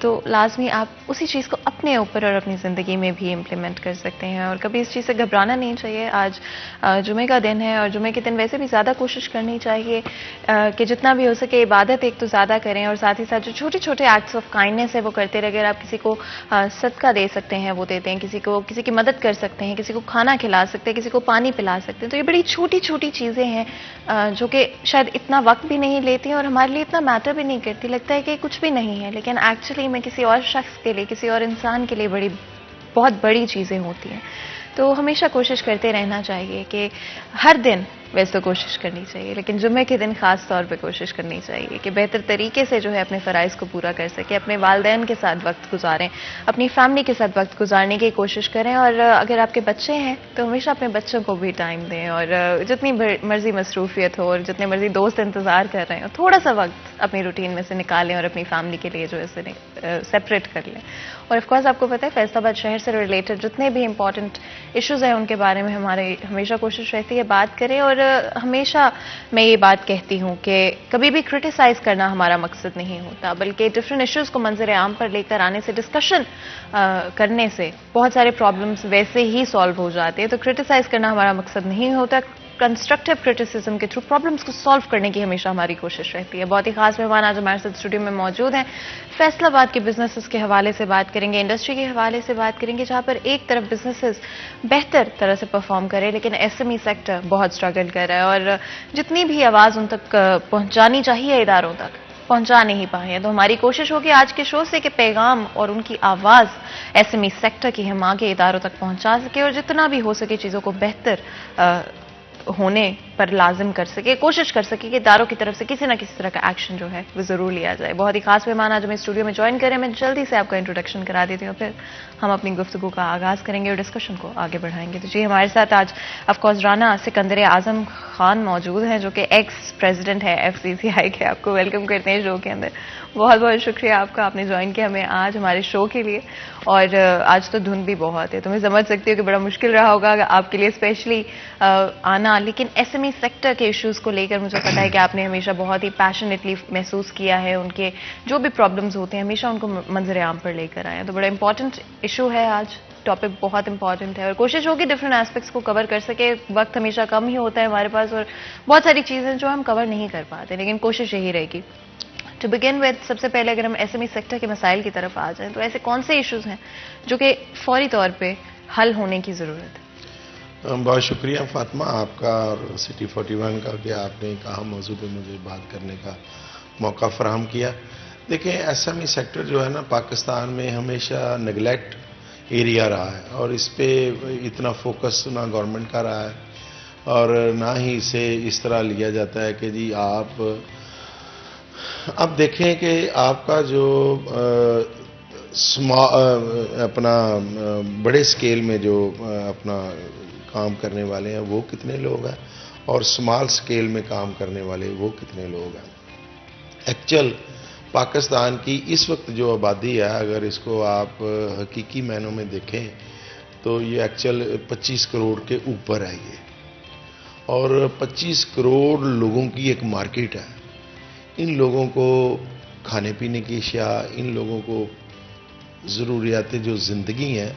تو لازمی آپ اسی چیز کو اپنے اوپر اور اپنی زندگی میں بھی امپلیمنٹ کر سکتے ہیں، اور کبھی اس چیز سے گھبرانا نہیں چاہیے. آج جمعے کا دن ہے، اور جمعے کے دن ویسے بھی زیادہ کوشش کرنی چاہیے کہ جتنا بھی ہو سکے عبادت ایک تو زیادہ کریں، اور ساتھ ہی ساتھ جو چھوٹے چھوٹے ایکٹس آف کائنڈنس ہے وہ کرتے رہے. اگر آپ کسی کو صدقہ دے سکتے ہیں وہ دیتے ہیں، کسی کی مدد کر سکتے ہیں، کسی کو کھانا کھلا سکتے ہیں، کسی کو پانی پلا سکتے ہیں. تو یہ بڑی چھوٹی چھوٹی چیزیں ہیں جو کہ شاید اتنا وقت بھی نہیں لیتی اور ہمارے لیے اتنا میٹر بھی نہیں کرتی. لگتا ہے کہ کچھ بھی نہیں ہے، لیکن ایکچولی میں کسی اور شخص کے لیے، کسی اور انسان کے لیے بہت بڑی چیزیں ہوتی ہیں. تو ہمیشہ کوشش کرتے رہنا چاہیے کہ ہر دن ویسے تو کوشش کرنی چاہیے، لیکن جمعے کے دن خاص طور پہ کوشش کرنی چاہیے کہ بہتر طریقے سے جو ہے اپنے فرائض کو پورا کر سکے، اپنے والدین کے ساتھ وقت گزاریں، اپنی فیملی کے ساتھ وقت گزارنے کی کوشش کریں. اور اگر آپ کے بچے ہیں تو ہمیشہ اپنے بچوں کو بھی ٹائم دیں، اور جتنی مرضی مصروفیت ہو اور جتنے مرضی دوست انتظار کر رہے ہیں تھوڑا سا وقت اپنی روٹین میں سے نکالیں اور اپنی فیملی کے لیے جو ہے سیپریٹ کر لیں. اور آف کورس آپ کو پتہ ہے فیصل آباد شہر سے ریلیٹڈ جتنے بھی امپورٹنٹ ایشوز ہیں ان کے بارے میں ہماری ہمیشہ کوشش رہتی ہے بات کریں. اور ہمیشہ میں یہ بات کہتی ہوں کہ کبھی بھی کرٹیسائز کرنا ہمارا مقصد نہیں ہوتا، بلکہ ڈفرینٹ ایشوز کو منظر عام پر لے کر آنے سے، ڈسکشن کرنے سے بہت سارے پرابلمز ویسے ہی سالو ہو جاتے ہیں. تو کرٹیسائز کرنا ہمارا مقصد نہیں ہوتا، کنسٹرکٹیو کرٹیسزم کے تھرو پرابلمز کو سالو کرنے کی ہمیشہ ہماری کوشش رہتی ہے. بہت ہی خاص مہمان آج ہمارے ساتھ اسٹوڈیو میں موجود ہیں. فیصل آباد کے بزنسز کے حوالے سے بات کریں گے، انڈسٹری کے حوالے سے بات کریں گے، جہاں پر ایک طرف بزنسز بہتر طرح سے پرفارم کرے لیکن ایس ایم ای سیکٹر بہت اسٹرگل کر رہا ہے، اور جتنی بھی آواز ان تک پہنچانی چاہیے اداروں تک پہنچا نہیں پائے ہیں. تو ہماری کوشش ہوگی آج کے شو سے کہ پیغام اور ان کی آواز ایس ایم ای سیکٹر کی ہم آگے اداروں تک پہنچا سکے، اور جتنا بھی ہو سکے چیزوں کو بہتر ہونے پر لازم کر سکے، کوشش کر سکے کہ اداروں کی طرف سے کسی نہ کسی طرح کا ایکشن جو ہے وہ ضرور لیا جائے. بہت ہی خاص مہمان آج ہمیں اسٹوڈیو میں جوائن کریں. میں جلدی سے آپ کا انٹروڈکشن کرا دیتی ہوں، پھر ہم اپنی گفتگو کا آغاز کریں گے اور ڈسکشن کو آگے بڑھائیں گے. تو جی ہمارے ساتھ آج آف کورس رانا سکندر اعظم خان موجود ہیں جو کہ ایکس پریزیڈنٹ ہے ایف سی سی آئی کے. آپ کو ویلکم کرتے ہیں شو کے اندر. بہت بہت شکریہ آپ کا، آپ نے جوائن کیا ہمیں آج ہمارے شو کے لیے. اور آج تو دھند بھی بہت ہے تو میں سمجھ سکتی ہوں کہ بڑا مشکل رہا ہوگا آپ کے لیے اسپیشلی آنا، لیکن ایس ایم ای سیکٹر کے ایشوز کو لے کر مجھے پتا ہے کہ آپ نے ہمیشہ بہت ہی پیشنیٹلی محسوس کیا ہے، ان کے جو بھی پرابلمز ہوتے ہیں ہمیشہ ان کو منظر عام پر لے کر آئے ہیں. تو بڑا امپورٹنٹ ایشو ہے آج، ٹاپک بہت امپورٹنٹ ہے، اور کوشش ہوگی ڈفرینٹ ایسپیکٹس کو کور کر سکے. وقت ہمیشہ کم ہی ہوتا ہے ہمارے پاس، اور بہت ساری چیزیں جو ہم کور نہیں کر پاتے، لیکن کوشش یہی رہے گی. ٹو بگن ود، سب سے پہلے اگر ہم ایس ایم ای سیکٹر کے مسائل کی طرف آ جائیں تو ایسے کون سے ایشوز ہیں جو کہ فوری طور پہ حل ہونے کی ضرورت ہے؟ بہت شکریہ فاطمہ آپ کا اور سٹی 41 کا کہ آپ نے کہا موضوع پہ مجھے بات کرنے کا موقع فراہم کیا. دیکھیں ایس ایم ای سیکٹر جو ہے نا پاکستان میں ہمیشہ نیگلیکٹ ایریا رہا ہے، اور اس پہ اتنا فوکس نہ گورنمنٹ کا رہا ہے اور نہ ہی اسے اس طرح لیا جاتا ہے کہ جی آپ اب دیکھیں کہ آپ کا جو اپنا بڑے سکیل میں جو اپنا کام کرنے والے ہیں وہ کتنے لوگ ہیں، اور سمال سکیل میں کام کرنے والے وہ کتنے لوگ ہیں. ایکچوئل پاکستان کی اس وقت جو آبادی ہے اگر اس کو آپ حقیقی معنوں میں دیکھیں تو یہ ایکچوئل 25 کروڑ کے اوپر ہے یہ، اور 25 کروڑ لوگوں کی ایک مارکیٹ ہے. ان لوگوں کو کھانے پینے کی اشیاء، ان لوگوں کو ضروریات جو زندگی ہیں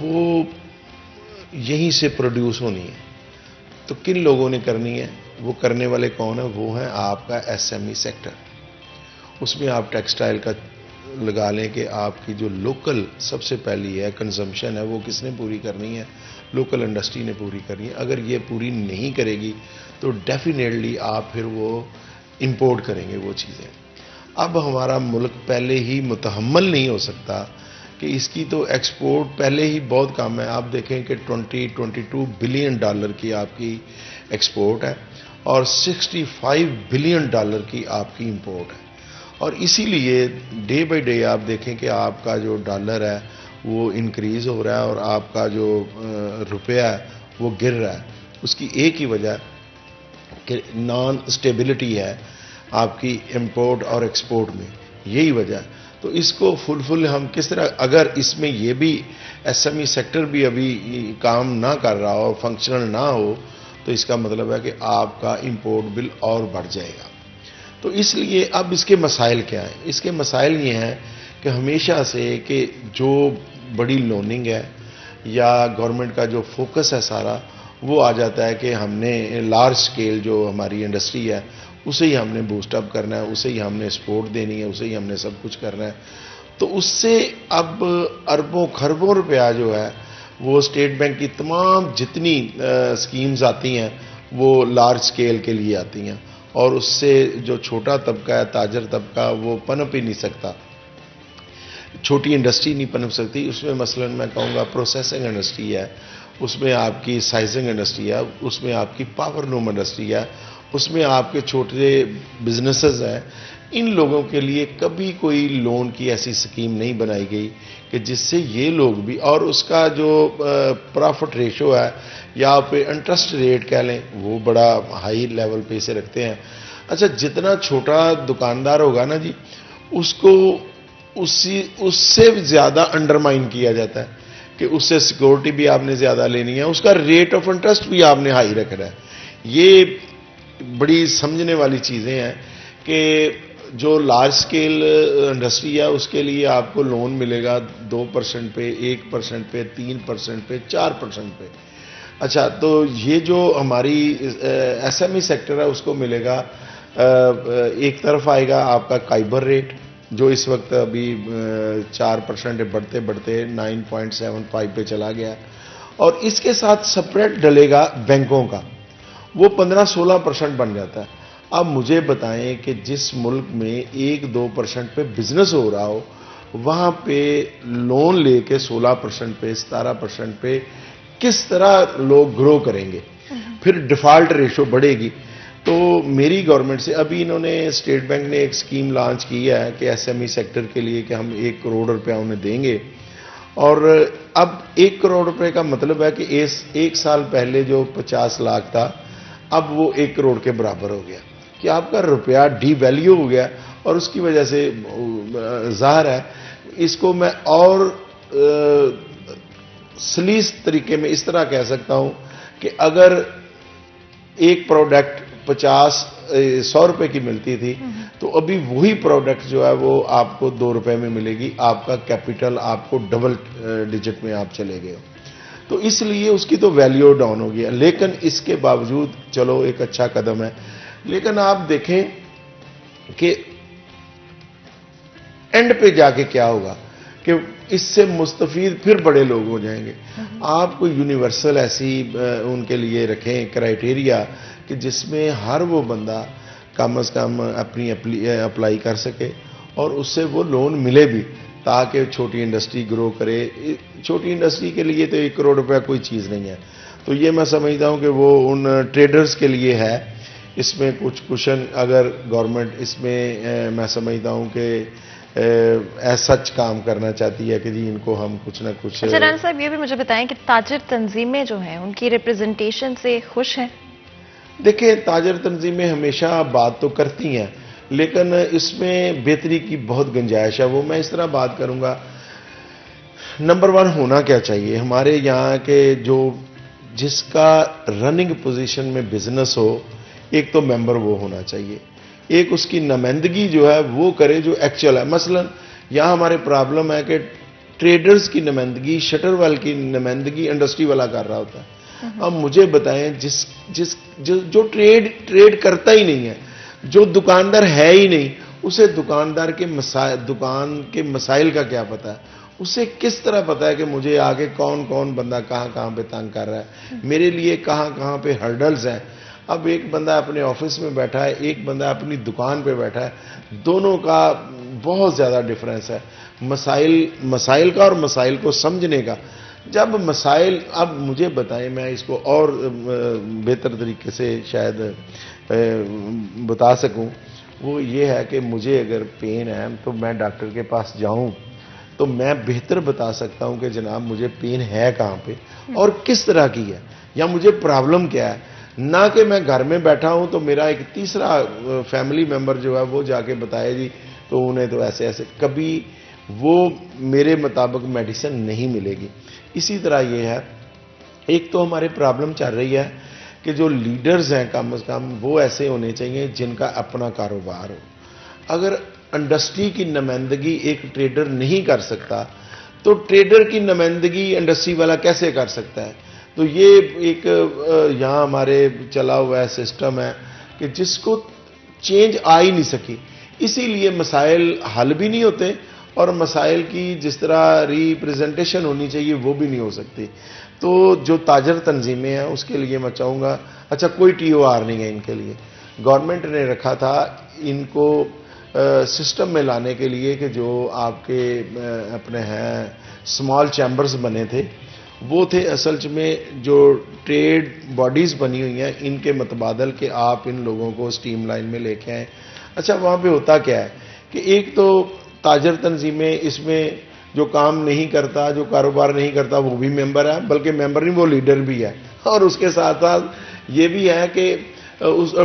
وہ یہیں سے پروڈیوس ہونی ہے. تو کن لوگوں نے کرنی ہے؟ وہ کرنے والے کون ہیں؟ وہ ہیں آپ کا ایس ایم ای سیکٹر. اس میں آپ ٹیکسٹائل کا لگا لیں کہ آپ کی جو لوکل سب سے پہلی ہے کنزمپشن ہے وہ کس نے پوری کرنی ہے؟ لوکل انڈسٹری نے پوری کرنی ہے. اگر یہ پوری نہیں کرے گی تو ڈیفینیٹلی آپ پھر وہ امپورٹ کریں گے وہ چیزیں. اب ہمارا ملک پہلے ہی متحمل نہیں ہو سکتا کہ اس کی تو ایکسپورٹ پہلے ہی بہت کم ہے. آپ دیکھیں کہ 22 بلین ڈالر کی آپ کی ایکسپورٹ ہے اور 65 بلین ڈالر کی آپ کی امپورٹ ہے. اور اسی لیے ڈے بائی ڈے آپ دیکھیں کہ آپ کا جو ڈالر ہے وہ انکریز ہو رہا ہے اور آپ کا جو روپیہ ہے وہ گر رہا ہے. اس کی ایک ہی وجہ کہ نان اسٹیبلٹی ہے آپ کی امپورٹ اور ایکسپورٹ میں، یہی وجہ ہے. تو اس کو فل ہم کس طرح، اگر اس میں یہ بھی ایس ایم ای سیکٹر بھی ابھی کام نہ کر رہا ہو، فنکشنل نہ ہو، تو اس کا مطلب ہے کہ آپ کا امپورٹ بل اور بڑھ جائے گا. تو اس لیے اب اس کے مسائل کیا ہیں؟ اس کے مسائل یہ ہیں کہ ہمیشہ سے کہ جو بڑی لوننگ ہے یا گورنمنٹ کا جو فوکس ہے سارا وہ آ جاتا ہے کہ ہم نے لارج سکیل جو ہماری انڈسٹری ہے اسے ہی ہم نے بوسٹ اپ کرنا ہے, اسے ہی ہم نے سپورٹ دینی ہے, اسے ہی ہم نے سب کچھ کرنا ہے. تو اس سے اب اربوں خربوں روپیہ جو ہے وہ اسٹیٹ بینک کی تمام جتنی سکیمز آتی ہیں وہ لارج سکیل کے لیے آتی ہیں, اور اس سے جو چھوٹا طبقہ ہے, تاجر طبقہ, وہ پنپ ہی نہیں سکتا, چھوٹی انڈسٹری نہیں پنپ سکتی. اس میں مثلا میں کہوں گا پروسیسنگ انڈسٹری ہے, اس میں آپ کی سائزنگ انڈسٹری ہے, اس میں آپ کی پاور لوم انڈسٹری ہے, اس میں آپ کے چھوٹے بزنسز ہیں. ان لوگوں کے لیے کبھی کوئی لون کی ایسی سکیم نہیں بنائی گئی کہ جس سے یہ لوگ بھی, اور اس کا جو پرافٹ ریشو ہے یا آپ انٹرسٹ ریٹ کہہ لیں وہ بڑا ہائی لیول پہ سے رکھتے ہیں. اچھا, جتنا چھوٹا دکاندار ہوگا نا جی, اس کو اس سے زیادہ انڈرمائن کیا جاتا ہے کہ اس سے سیکورٹی بھی آپ نے زیادہ لینی ہے, اس کا ریٹ آف انٹرسٹ بھی آپ نے ہائی رکھنا ہے. یہ بڑی سمجھنے والی چیزیں ہیں کہ جو لارج سکیل انڈسٹری ہے اس کے لیے آپ کو لون ملے گا 2% پہ, 1% پہ, 3% پہ, 4% پہ. اچھا, تو یہ جو ہماری ایس ایم ای سیکٹر ہے اس کو ملے گا, ایک طرف آئے گا آپ کا کائبر ریٹ جو اس وقت ابھی 4% بڑھتے بڑھتے 9.75 پہ چلا گیا, اور اس کے ساتھ سپریٹ ڈلے گا بینکوں کا, وہ 15-16% بن جاتا ہے. اب مجھے بتائیں کہ جس ملک میں 1-2% پہ بزنس ہو رہا ہو وہاں پہ لون لے کے 16% پہ 17% پہ کس طرح لوگ گرو کریں گے, پھر ڈیفالٹ ریشو بڑھے گی. تو میری گورنمنٹ سے ابھی انہوں نے اسٹیٹ بینک نے ایک سکیم لانچ کی ہے کہ ایس ایم ای سیکٹر کے لیے کہ ہم 1 کروڑ روپیہ انہیں دیں گے, اور اب 1 کروڑ روپے کا مطلب ہے کہ ایک سال پہلے جو 50 لاکھ تھا اب وہ 1 کروڑ کے برابر ہو گیا کہ آپ کا روپیہ ڈی ویلیو ہو گیا. اور اس کی وجہ سے ظاہر ہے, اس کو میں اور سلیس طریقے میں اس طرح کہہ سکتا ہوں کہ اگر ایک پروڈکٹ 100 روپے کی ملتی تھی تو ابھی وہی پروڈکٹ جو ہے وہ آپ کو 2 روپے میں ملے گی, آپ کا کیپٹل آپ کو ڈبل ڈیجٹ میں آپ چلے گئے. تو اس لیے اس کی تو ویلیو ڈاؤن ہو گیا, لیکن اس کے باوجود چلو ایک اچھا قدم ہے. لیکن آپ دیکھیں کہ اینڈ پہ جا کے کیا ہوگا کہ اس سے مستفید پھر بڑے لوگ ہو جائیں گے. آپ کو یونیورسل ایسی ان کے لیے رکھیں کرائیٹیریا کہ جس میں ہر وہ بندہ کم از کم اپنی اپلائی کر سکے اور اس سے وہ لون ملے بھی, تاکہ چھوٹی انڈسٹری گرو کرے. چھوٹی انڈسٹری کے لیے تو 1 کروڑ روپیہ کوئی چیز نہیں ہے. تو یہ میں سمجھتا ہوں کہ وہ ان ٹریڈرز کے لیے ہے. اس میں کچھ کوشن اگر گورنمنٹ اس میں سمجھتا ہوں کہ سچ کام کرنا چاہتی ہے کہ جی ان کو ہم کچھ نہ کچھ. اچھا رانا صاحب, یہ بھی مجھے بتائیں کہ تاجر تنظیمیں جو ہیں ان کی ریپرزنٹیشن سے خوش ہیں؟ دیکھیں, تاجر تنظیمیں ہمیشہ بات تو کرتی ہیں لیکن اس میں بہتری کی بہت گنجائش ہے. وہ میں اس طرح بات کروں گا, نمبر 1 ہونا کیا چاہیے ہمارے یہاں کے جو جس کا رننگ پوزیشن میں بزنس ہو, ایک تو ممبر وہ ہونا چاہیے, ایک اس کی نمائندگی جو ہے وہ کرے جو ایکچوئل ہے. مثلا یہاں ہمارے پرابلم ہے کہ ٹریڈرز کی نمائندگی, شٹر ویل کی نمائندگی انڈسٹری والا کر رہا ہوتا ہے. اب مجھے بتائیں جو ٹریڈ کرتا ہی نہیں ہے, جو دکاندار ہے ہی نہیں, اسے دکاندار کے دکان کے مسائل کا کیا پتا ہے؟ اسے کس طرح پتا ہے کہ مجھے آگے کون کون بندہ کہاں پہ تنگ کر رہا ہے, میرے لیے کہاں پہ ہرڈلز ہیں. اب ایک بندہ اپنے آفس میں بیٹھا ہے, ایک بندہ اپنی دکان پہ بیٹھا ہے, دونوں کا بہت زیادہ ڈفرینس ہے مسائل کا اور مسائل کو سمجھنے کا. جب مسائل, اب مجھے بتائیں, میں اس کو اور بہتر طریقے سے شاید بتا سکوں, وہ یہ ہے کہ مجھے اگر پین ہے تو میں ڈاکٹر کے پاس جاؤں تو میں بہتر بتا سکتا ہوں کہ جناب مجھے پین ہے کہاں پہ اور کس طرح کی ہے یا مجھے پرابلم کیا ہے, نہ کہ میں گھر میں بیٹھا ہوں تو میرا ایک تیسرا فیملی ممبر جو ہے وہ جا کے بتائے جی تو انہیں تو ایسے کبھی وہ میرے مطابق میڈیسن نہیں ملے گی. اسی طرح یہ ہے, ایک تو ہمارے پرابلم چل رہی ہے کہ جو لیڈرز ہیں کم از کم وہ ایسے ہونے چاہیے جن کا اپنا کاروبار ہو. اگر انڈسٹری کی نمائندگی ایک ٹریڈر نہیں کر سکتا تو ٹریڈر کی نمائندگی انڈسٹری والا کیسے کر سکتا ہے؟ تو یہ ایک یہاں ہمارے چلا ہوا ہے سسٹم ہے کہ جس کو چینج آ ہی نہیں سکی، اسی لیے مسائل حل بھی نہیں ہوتے اور مسائل کی جس طرح ریپریزنٹیشن ہونی چاہیے وہ بھی نہیں ہو سکتی۔ تو جو تاجر تنظیمیں ہیں اس کے لیے میں چاہوں گا، اچھا کوئی ٹی او آر نہیں ہے ان کے لیے، گورنمنٹ نے رکھا تھا ان کو سسٹم میں لانے کے لیے کہ جو آپ کے اپنے ہیں اسمال چیمبرز بنے تھے وہ تھے اصل میں جو ٹریڈ باڈیز بنی ہوئی ہیں ان کے متبادل کہ آپ ان لوگوں کو سٹیم لائن میں لے کے آئیں۔ اچھا وہاں پہ ہوتا کیا ہے کہ ایک تو تاجر تنظیمیں اس میں جو کام نہیں کرتا، جو کاروبار نہیں کرتا وہ بھی ممبر ہے، بلکہ ممبر نہیں وہ لیڈر بھی ہے، اور اس کے ساتھ ساتھ یہ بھی ہے کہ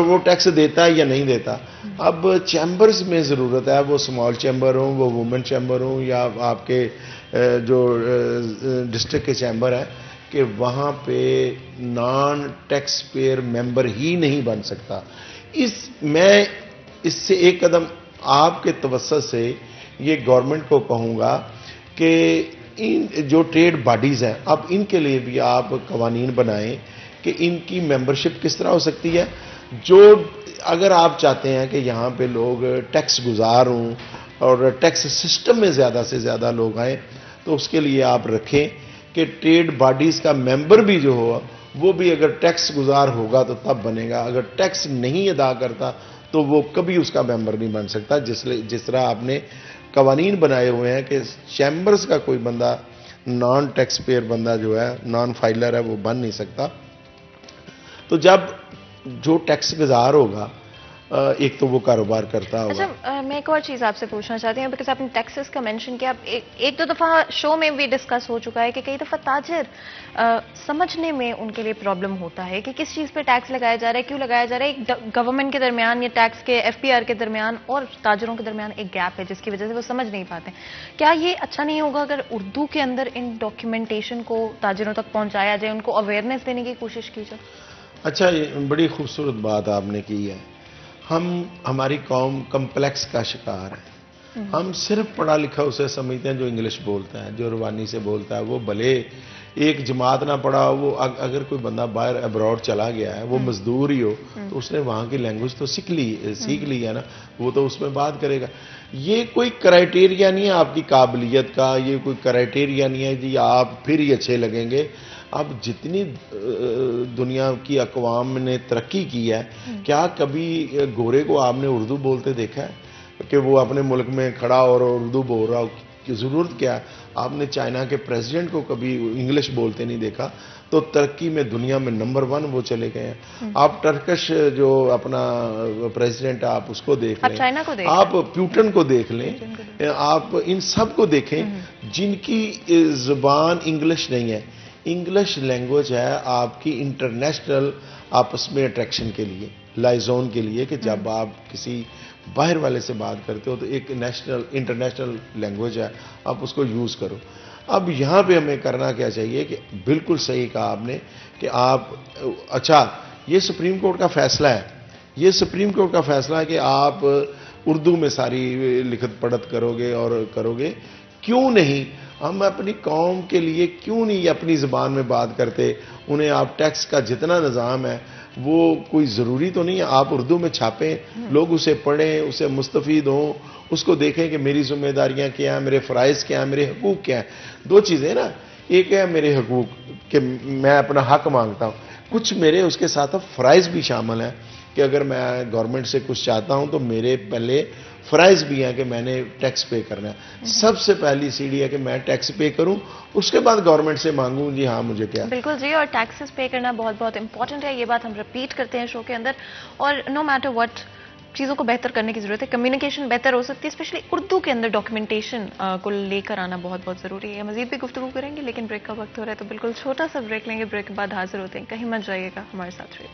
وہ ٹیکس دیتا ہے یا نہیں دیتا۔ اب چیمبرز میں ضرورت ہے، وہ اسمال چیمبر ہوں، وہ وومن چیمبر ہوں، یا آپ کے جو ڈسٹرکٹ کے چیمبر ہیں، کہ وہاں پہ نان ٹیکس پیئر ممبر ہی نہیں بن سکتا۔ میں اس سے ایک قدم آپ کے توسط سے یہ گورنمنٹ کو کہوں گا کہ ان جو ٹریڈ باڈیز ہیں اب ان کے لیے بھی آپ قوانین بنائیں کہ ان کی ممبرشپ کس طرح ہو سکتی ہے۔ جو اگر آپ چاہتے ہیں کہ یہاں پہ لوگ ٹیکس گزار ہوں اور ٹیکس سسٹم میں زیادہ سے زیادہ لوگ آئیں تو اس کے لیے آپ رکھیں کہ ٹریڈ باڈیز کا ممبر بھی جو ہو وہ بھی اگر ٹیکس گزار ہوگا تو تب بنے گا، اگر ٹیکس نہیں ادا کرتا تو وہ کبھی اس کا ممبر نہیں بن سکتا۔ جس طرح آپ نے قوانین بنائے ہوئے ہیں کہ چیمبرز کا کوئی بندہ نان ٹیکس پیئر بندہ جو ہے نان فائلر ہے وہ بن نہیں سکتا۔ تو جب جو ٹیکس گزار ہوگا ایک تو وہ کاروبار کرتا ہوگا۔ اچھا میں ایک اور چیز آپ سے پوچھنا چاہتی ہوں، بیکاز آپ نے ٹیکسز کا مینشن کیا، ایک دو دفعہ شو میں بھی ڈسکس ہو چکا ہے کہ کئی دفعہ تاجر سمجھنے میں ان کے لیے پرابلم ہوتا ہے کہ کس چیز پہ ٹیکس لگایا جا رہا ہے، کیوں لگایا جا رہا ہے۔ ایک گورنمنٹ کے درمیان یا ٹیکس کے ایف پی آر کے درمیان اور تاجروں کے درمیان ایک گیپ ہے جس کی وجہ سے وہ سمجھ نہیں پاتے۔ کیا یہ اچھا نہیں ہوگا اگر اردو کے اندر ان ڈاکیومنٹیشن کو تاجروں تک پہنچایا جائے، ان کو اویئرنیس دینے کی کوشش کی جائے؟ اچھا یہ بڑی خوبصورت بات آپ نے کی ہے۔ ہماری قوم کمپلیکس کا شکار ہے، ہم صرف پڑھا لکھا اسے سمجھتے ہیں جو انگلش بولتا ہے، جو روانی سے بولتا ہے، وہ بھلے ایک جماعت نہ پڑھا، وہ اگر کوئی بندہ باہر ابراڈ چلا گیا ہے وہ مزدور ہی ہو تو اس نے وہاں کی لینگویج تو سیکھ لی ہے نا، وہ تو اس میں بات کرے گا۔ یہ کوئی کرائٹیریا نہیں ہے آپ کی قابلیت کا، یہ کوئی کرائٹیریا نہیں ہے جی آپ پھر ہی اچھے لگیں گے۔ اب جتنی دنیا کی اقوام نے ترقی کی ہے، کیا کبھی گورے کو آپ نے اردو بولتے دیکھا ہے کہ وہ اپنے ملک میں کھڑا اور اردو بول رہا ہو؟ کی ضرورت کیا ہے؟ آپ نے چائنا کے پریزیڈنٹ کو کبھی انگلش بولتے نہیں دیکھا، تو ترقی میں دنیا میں نمبر 1 وہ چلے گئے ہیں۔ آپ ٹرکش جو اپنا پریزیڈنٹ آپ اس کو دیکھ لیں، آپ پیوٹن کو دیکھ لیں، آپ ان سب کو دیکھیں جن کی زبان انگلش نہیں ہے۔ انگلش لینگویج ہے آپ کی انٹرنیشنل آپس میں اٹریکشن کے لیے، لائزون کے لیے، کہ جب آپ کسی باہر والے سے بات کرتے ہو تو ایک انٹرنیشنل لینگویج ہے، آپ اس کو یوز کرو۔ اب یہاں پہ ہمیں کرنا کیا چاہیے کہ بالکل صحیح کہا آپ نے کہ آپ اچھا یہ سپریم کورٹ کا فیصلہ ہے، یہ سپریم کورٹ کا فیصلہ ہے کہ آپ اردو میں ساری لکھت پڑھت کرو گے اور کرو گے، کیوں نہیں ہم اپنی قوم کے لیے کیوں نہیں اپنی زبان میں بات کرتے؟ انہیں آپ ٹیکس کا جتنا نظام ہے وہ کوئی ضروری تو نہیں ہے آپ اردو میں چھاپیں، لوگ اسے پڑھیں، اسے مستفید ہوں، اس کو دیکھیں کہ میری ذمہ داریاں کیا ہیں، میرے فرائض کیا ہیں، میرے حقوق کیا ہیں۔ 2 چیزیں نا، ایک ہے میرے حقوق کہ میں اپنا حق مانگتا ہوں، کچھ میرے اس کے ساتھ فرائض بھی شامل ہیں کہ اگر میں گورنمنٹ سے کچھ چاہتا ہوں تو میرے پہلے فرائض بھی ہیں کہ میں نے ٹیکس پے کرنا ہے۔ سب سے پہلی سیڑھی ہے کہ میں ٹیکس پے کروں، اس کے بعد گورنمنٹ سے مانگوں جی ہاں مجھے کیا۔ بالکل جی، اور ٹیکسز پے کرنا بہت بہت امپورٹنٹ ہے، یہ بات ہم ریپیٹ کرتے ہیں شو کے اندر، اور نو میٹر واٹ چیزوں کو بہتر کرنے کی ضرورت ہے، کمیونیکیشن بہتر ہو سکتی ہے، اسپیشلی اردو کے اندر ڈاکیومنٹیشن کو لے کر آنا بہت بہت ضروری ہے۔ مزید بھی گفتگو کریں گے لیکن بریک کا وقت ہو رہا ہے تو بالکل چھوٹا سا بریک لیں گے، بریک کے بعد حاضر ہوتے ہیں، کہیں مت جائیے گا، ہمارے ساتھ رہیے۔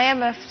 IMF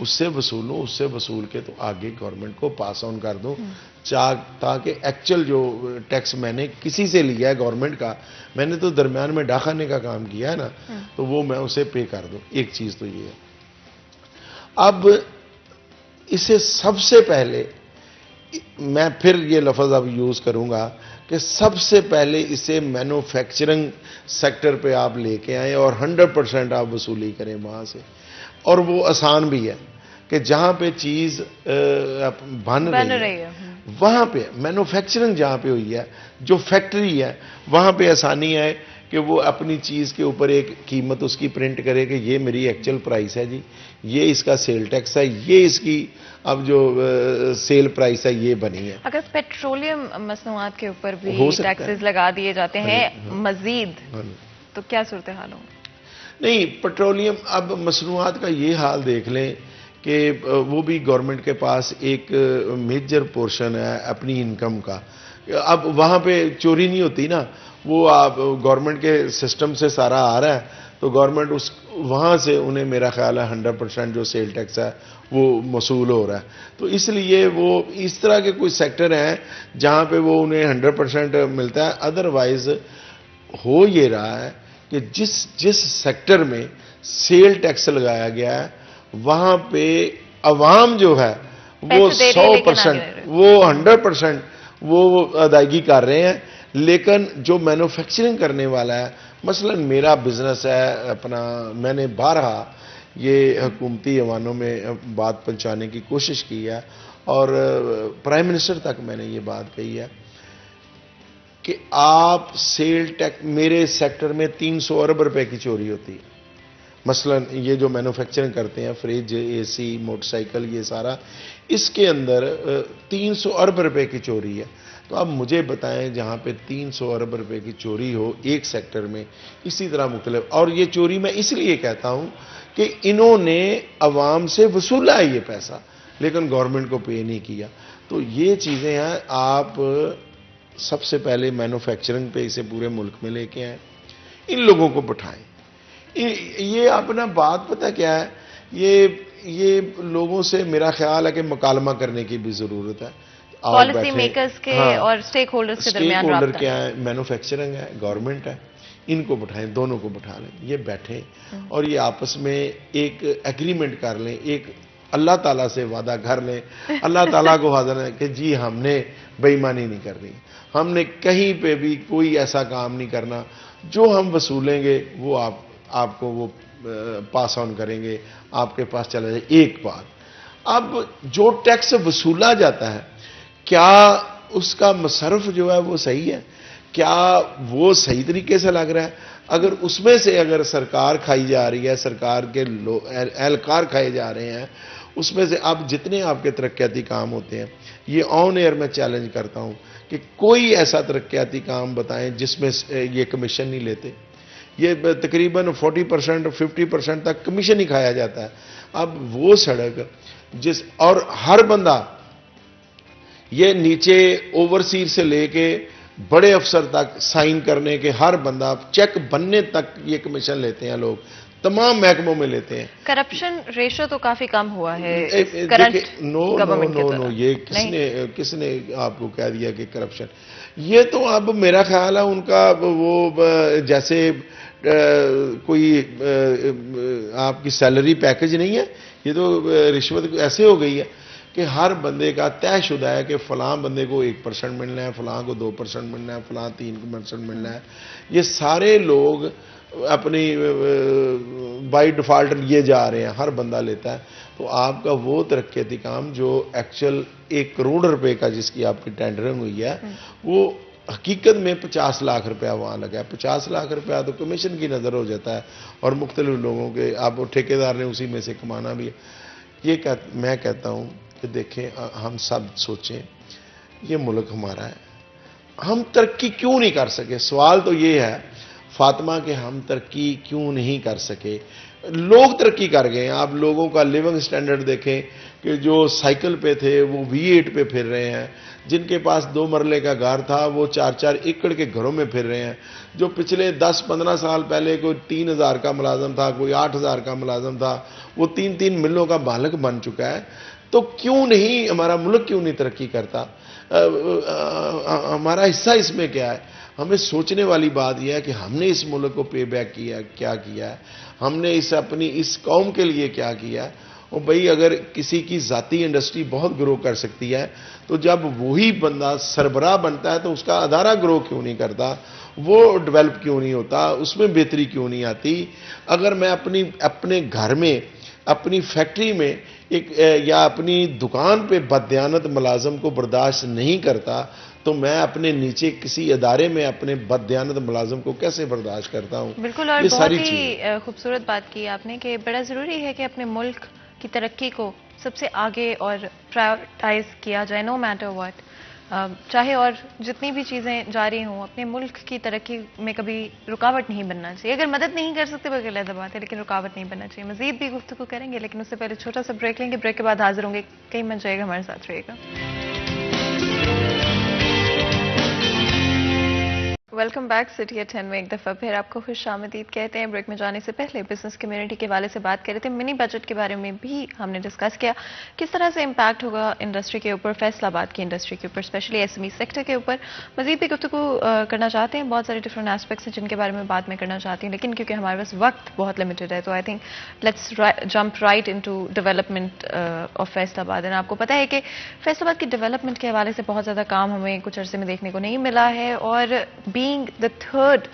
اس سے وصولوں، اس سے وصول کے تو آگے گورنمنٹ کو پاس آن کر دوں، تاکہ ایکچوئل جو ٹیکس میں نے کسی سے لیا ہے گورنمنٹ کا، میں نے تو درمیان میں ڈاکانے کا کام کیا ہے نا، تو وہ میں اسے پے کر دوں. ایک چیز تو یہ ہے. اب اسے سب سے پہلے میں پھر یہ لفظ اب یوز کروں گا کہ سب سے پہلے اسے مینوفیکچرنگ سیکٹر پہ آپ لے کے آئیں اور 100% آپ وصولی کریں وہاں سے. اور وہ آسان بھی ہے کہ جہاں پہ چیز بن رہی ہے وہاں پہ مینوفیکچرنگ جہاں پہ ہوئی ہے، جو فیکٹری ہے وہاں پہ آسانی ہے کہ وہ اپنی چیز کے اوپر ایک قیمت اس کی پرنٹ کرے کہ یہ میری ایکچوئل پرائس ہے جی، یہ اس کا سیل ٹیکس ہے، یہ اس کی اب جو سیل پرائس ہے یہ بنی ہے. اگر پیٹرولیم مصنوعات کے اوپر بھی ہو سکتا ہے. ٹیکسز لگا دیے جاتے ہیں مزید، تو کیا صورتحال ہوگی؟ نہیں، پیٹرولیم اب مصنوعات کا یہ حال دیکھ لیں کہ وہ بھی گورنمنٹ کے پاس ایک میجر پورشن ہے اپنی انکم کا. اب وہاں پہ چوری نہیں ہوتی نا، وہ آپ گورنمنٹ کے سسٹم سے سارا آ رہا ہے تو گورنمنٹ وہاں سے انہیں میرا خیال ہے 100% جو سیل ٹیکس ہے وہ موصول ہو رہا ہے. تو اس لیے وہ اس طرح کے کوئی سیکٹر ہیں جہاں پہ وہ انہیں 100% ملتا ہے. ادروائز ہو یہ رہا ہے کہ جس سیکٹر میں سیل ٹیکس لگایا گیا ہے وہاں پہ عوام جو ہے وہ 100%، وہ 100% وہ ادائیگی کر رہے ہیں. لیکن جو مینوفیکچرنگ کرنے والا ہے، مثلا میرا بزنس ہے اپنا، میں نے بارہا یہ حکومتی ایوانوں میں بات پہنچانے کی کوشش کی ہے اور پرائم منسٹر تک میں نے یہ بات کہی ہے کہ آپ سیل ٹیکس، میرے سیکٹر میں 300 ارب روپے کی چوری ہوتی ہے. مثلا یہ جو مینوفیکچرنگ کرتے ہیں، فریج، اے سی، موٹر سائیکل، یہ سارا اس کے اندر 300 ارب روپے کی چوری ہے. تو اب مجھے بتائیں جہاں پہ 300 ارب روپے کی چوری ہو ایک سیکٹر میں، اسی طرح مختلف، اور یہ چوری میں اس لیے کہتا ہوں کہ انہوں نے عوام سے وصولا ہے یہ پیسہ لیکن گورنمنٹ کو پے نہیں کیا. تو یہ چیزیں ہیں. آپ سب سے پہلے مینوفیکچرنگ پہ اسے پورے ملک میں لے کے آئیں، ان لوگوں کو بٹھائیں. یہ اپنا بات پتہ کیا ہے، یہ لوگوں سے میرا خیال ہے کہ مکالمہ کرنے کی بھی ضرورت ہے. پالیسی میکرز کے اور سٹیک ہولڈرز کے درمیان رابطہ. سٹیک ہولڈر کیا ہے؟ مینوفیکچرنگ ہے، گورنمنٹ ہے. ان کو بٹھائیں، دونوں کو بٹھا لیں، یہ بیٹھیں اور یہ آپس میں ایک ایگریمنٹ کر لیں، ایک اللہ تعالیٰ سے وعدہ کر لیں، اللہ تعالیٰ کو حاضر ہے کہ جی ہم نے بے ایمانی نہیں کرنی، ہم نے کہیں پہ بھی کوئی ایسا کام نہیں کرنا، جو ہم وصولیں گے وہ آپ کو وہ پاس آن کریں گے، آپ کے پاس چلا جائے. ایک بات، اب جو ٹیکس وصولا جاتا ہے کیا اس کا مصرف جو ہے وہ صحیح ہے؟ کیا وہ صحیح طریقے سے لگ رہا ہے؟ اگر اس میں سے اگر سرکار کھائی جا رہی ہے، سرکار کے اہلکار کھائے جا رہے ہیں، اس میں سے اب جتنے آپ کے ترقیاتی کام ہوتے ہیں، یہ آن ایئر میں چیلنج کرتا ہوں کہ کوئی ایسا ترقیاتی کام بتائیں جس میں یہ کمیشن نہیں لیتے. یہ تقریباً 40% 50% تک کمیشن ہی کھایا جاتا ہے. اب وہ سڑک اور ہر بندہ، یہ نیچے اوورسیر سے لے کے بڑے افسر تک سائن کرنے کے، ہر بندہ چیک بننے تک یہ کمیشن لیتے ہیں لوگ، تمام محکموں میں لیتے ہیں. کرپشن ریشو تو کافی کم ہوا ہے نو یہ کس نے آپ کو کہہ دیا کہ کرپشن؟ یہ تو اب میرا خیال ہے ان کا وہ جیسے کوئی آپ کی سیلری پیکج نہیں ہے، یہ تو رشوت ایسے ہو گئی ہے کہ ہر بندے کا طے شدہ ہے کہ فلاں بندے کو 1% ملنا ہے، فلاں کو 2% ملنا ہے، فلاں 3% ملنا ہے. یہ سارے لوگ اپنی بائی ڈیفالٹ لیے جا رہے ہیں، ہر بندہ لیتا ہے. تو آپ کا وہ ترقیاتی کام جو ایکچوئل 1 کروڑ روپے کا جس کی آپ کی ٹینڈرنگ ہوئی ہے، وہ حقیقت میں 50 لاکھ روپیہ وہاں لگا ہے. 50 لاکھ روپیہ تو کمیشن کی نظر ہو جاتا ہے اور مختلف لوگوں کے، آپ ٹھیکیدار نے اسی میں سے کمانا بھی ہے. میں کہتا ہوں کہ دیکھیں، ہم سب سوچیں، یہ ملک ہمارا ہے، ہم ترقی کیوں نہیں کر سکے؟ سوال تو یہ ہے فاطمہ کہ ہم ترقی کیوں نہیں کر سکے؟ لوگ ترقی کر گئے ہیں. آپ لوگوں کا لیونگ سٹینڈرڈ دیکھیں کہ جو سائیکل پہ تھے وہ V8 پہ پھر رہے ہیں، جن کے پاس 2 مرلے کا گھر تھا وہ 4-4 ایکڑ کے گھروں میں پھر رہے ہیں. جو پچھلے 10-15 سال پہلے کوئی 3,000 کا ملازم تھا, کوئی 8,000 کا ملازم تھا, وہ 3 ملوں کا مالک بن چکا ہے. تو کیوں نہیں ہمارا ملک کیوں نہیں ترقی کرتا؟ ہمارا حصہ اس میں کیا ہے؟ ہمیں سوچنے والی بات یہ ہے کہ ہم نے اس ملک کو پے بیک کیا ہے, ہم نے اس قوم کے لیے کیا کیا ہے. اور بھئی اگر کسی کی ذاتی انڈسٹری بہت گرو کر سکتی ہے تو جب وہی بندہ سربراہ بنتا ہے تو اس کا ادارہ گرو کیوں نہیں کرتا, وہ ڈیولپ کیوں نہیں ہوتا, اس میں بہتری کیوں نہیں آتی؟ اگر میں اپنے گھر میں, اپنی فیکٹری میں یا اپنی دکان پہ بددیانت ملازم کو برداشت نہیں کرتا تو میں اپنے نیچے کسی ادارے میں اپنے بددیانت ملازم کو کیسے برداشت کرتا ہوں؟ بالکل, اور بہت ہی خوبصورت بات کی آپ نے کہ بڑا ضروری ہے کہ اپنے ملک کی ترقی کو سب سے آگے اور پرائیورٹائز کیا جائے, نو میٹر واٹ. چاہے اور جتنی بھی چیزیں جاری ہوں, اپنے ملک کی ترقی میں کبھی رکاوٹ نہیں بننا چاہیے. اگر مدد نہیں کر سکتے بغیر علیحدہ بات ہے, لیکن رکاوٹ نہیں بننا چاہیے. مزید بھی گفتگو کریں گے لیکن اس سے پہلے چھوٹا سا بریک لیں گے. بریک کے بعد حاضر ہوں گے. کہیں مت جائے گا, ہمارے ساتھ رہے گا. ویلکم بیک سٹی ایٹ 10 میں ایک دفعہ پھر آپ کو خوش آمدید کہتے ہیں. بریک میں جانے سے پہلے بزنس کمیونٹی کے حوالے سے بات کر رہے تھے. منی بجٹ کے بارے میں بھی ہم نے ڈسکس کیا, کس طرح سے امپیکٹ ہوگا انڈسٹری کے اوپر, فیصل آباد کی انڈسٹری کے اوپر, especially S M E sector کے اوپر. مزید بھی گفتگو کرنا چاہتے ہیں. بہت سارے ڈفرینٹ ایسپیکٹس ہیں جن کے بارے میں بات میں کرنا چاہتی ہوں, لیکن کیونکہ ہمارے پاس وقت بہت لمیٹڈ ہے تو I think let's jump right into development of Faisal آباد. آپ کو پتہ ہے کہ فیصل آباد کی ڈیولپمنٹ کے حوالے سے بہت زیادہ کام ہمیں کچھ عرصے میں دیکھنے کو نہیں ملا ہے, اور being the third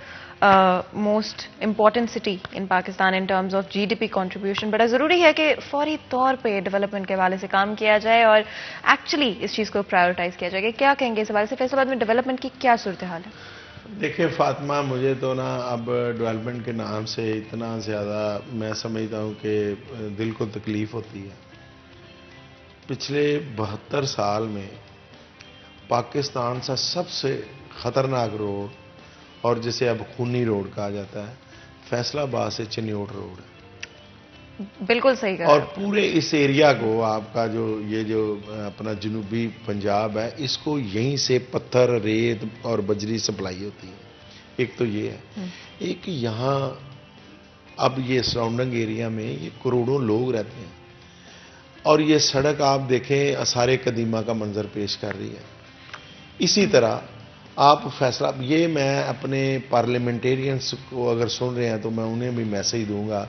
most important city in Pakistan in terms of G D P contribution, بڑا ضروری ہے کہ فوری طور پہ ڈیولپمنٹ کے حوالے سے کام کیا جائے اور ایکچولی اس چیز کو پرائیورٹائز کیا جائے. کیا کہیں گے اس حوالے سے, فیصل آباد میں ڈیولپمنٹ کی کیا صورتحال ہے؟ دیکھیں فاطمہ, مجھے تو نا اب ڈیولپمنٹ کے نام سے اتنا زیادہ میں سمجھتا ہوں کہ دل کو تکلیف ہوتی ہے. پچھلے 72 سال میں پاکستان کا سب سے خطرناک روڈ, اور جسے اب خونی روڈ کہا جاتا ہے, فیصل آباد سے چنیوٹ روڈ ہے. بالکل صحیح کہا. اور پورے اس ایریا کو آپ کا جو اپنا جنوبی پنجاب ہے, اس کو یہیں سے پتھر, ریت اور بجری سپلائی ہوتی ہے. ایک تو یہ ہے. ایک یہاں اب یہ سراؤنڈنگ ایریا میں یہ کروڑوں لوگ رہتے ہیں, اور یہ سڑک آپ دیکھیں آثار قدیمہ کا منظر پیش کر رہی ہے. اسی طرح آپ فیصلہ, یہ میں اپنے پارلیمنٹیرینز کو اگر سن رہے ہیں تو میں انہیں بھی میسج دوں گا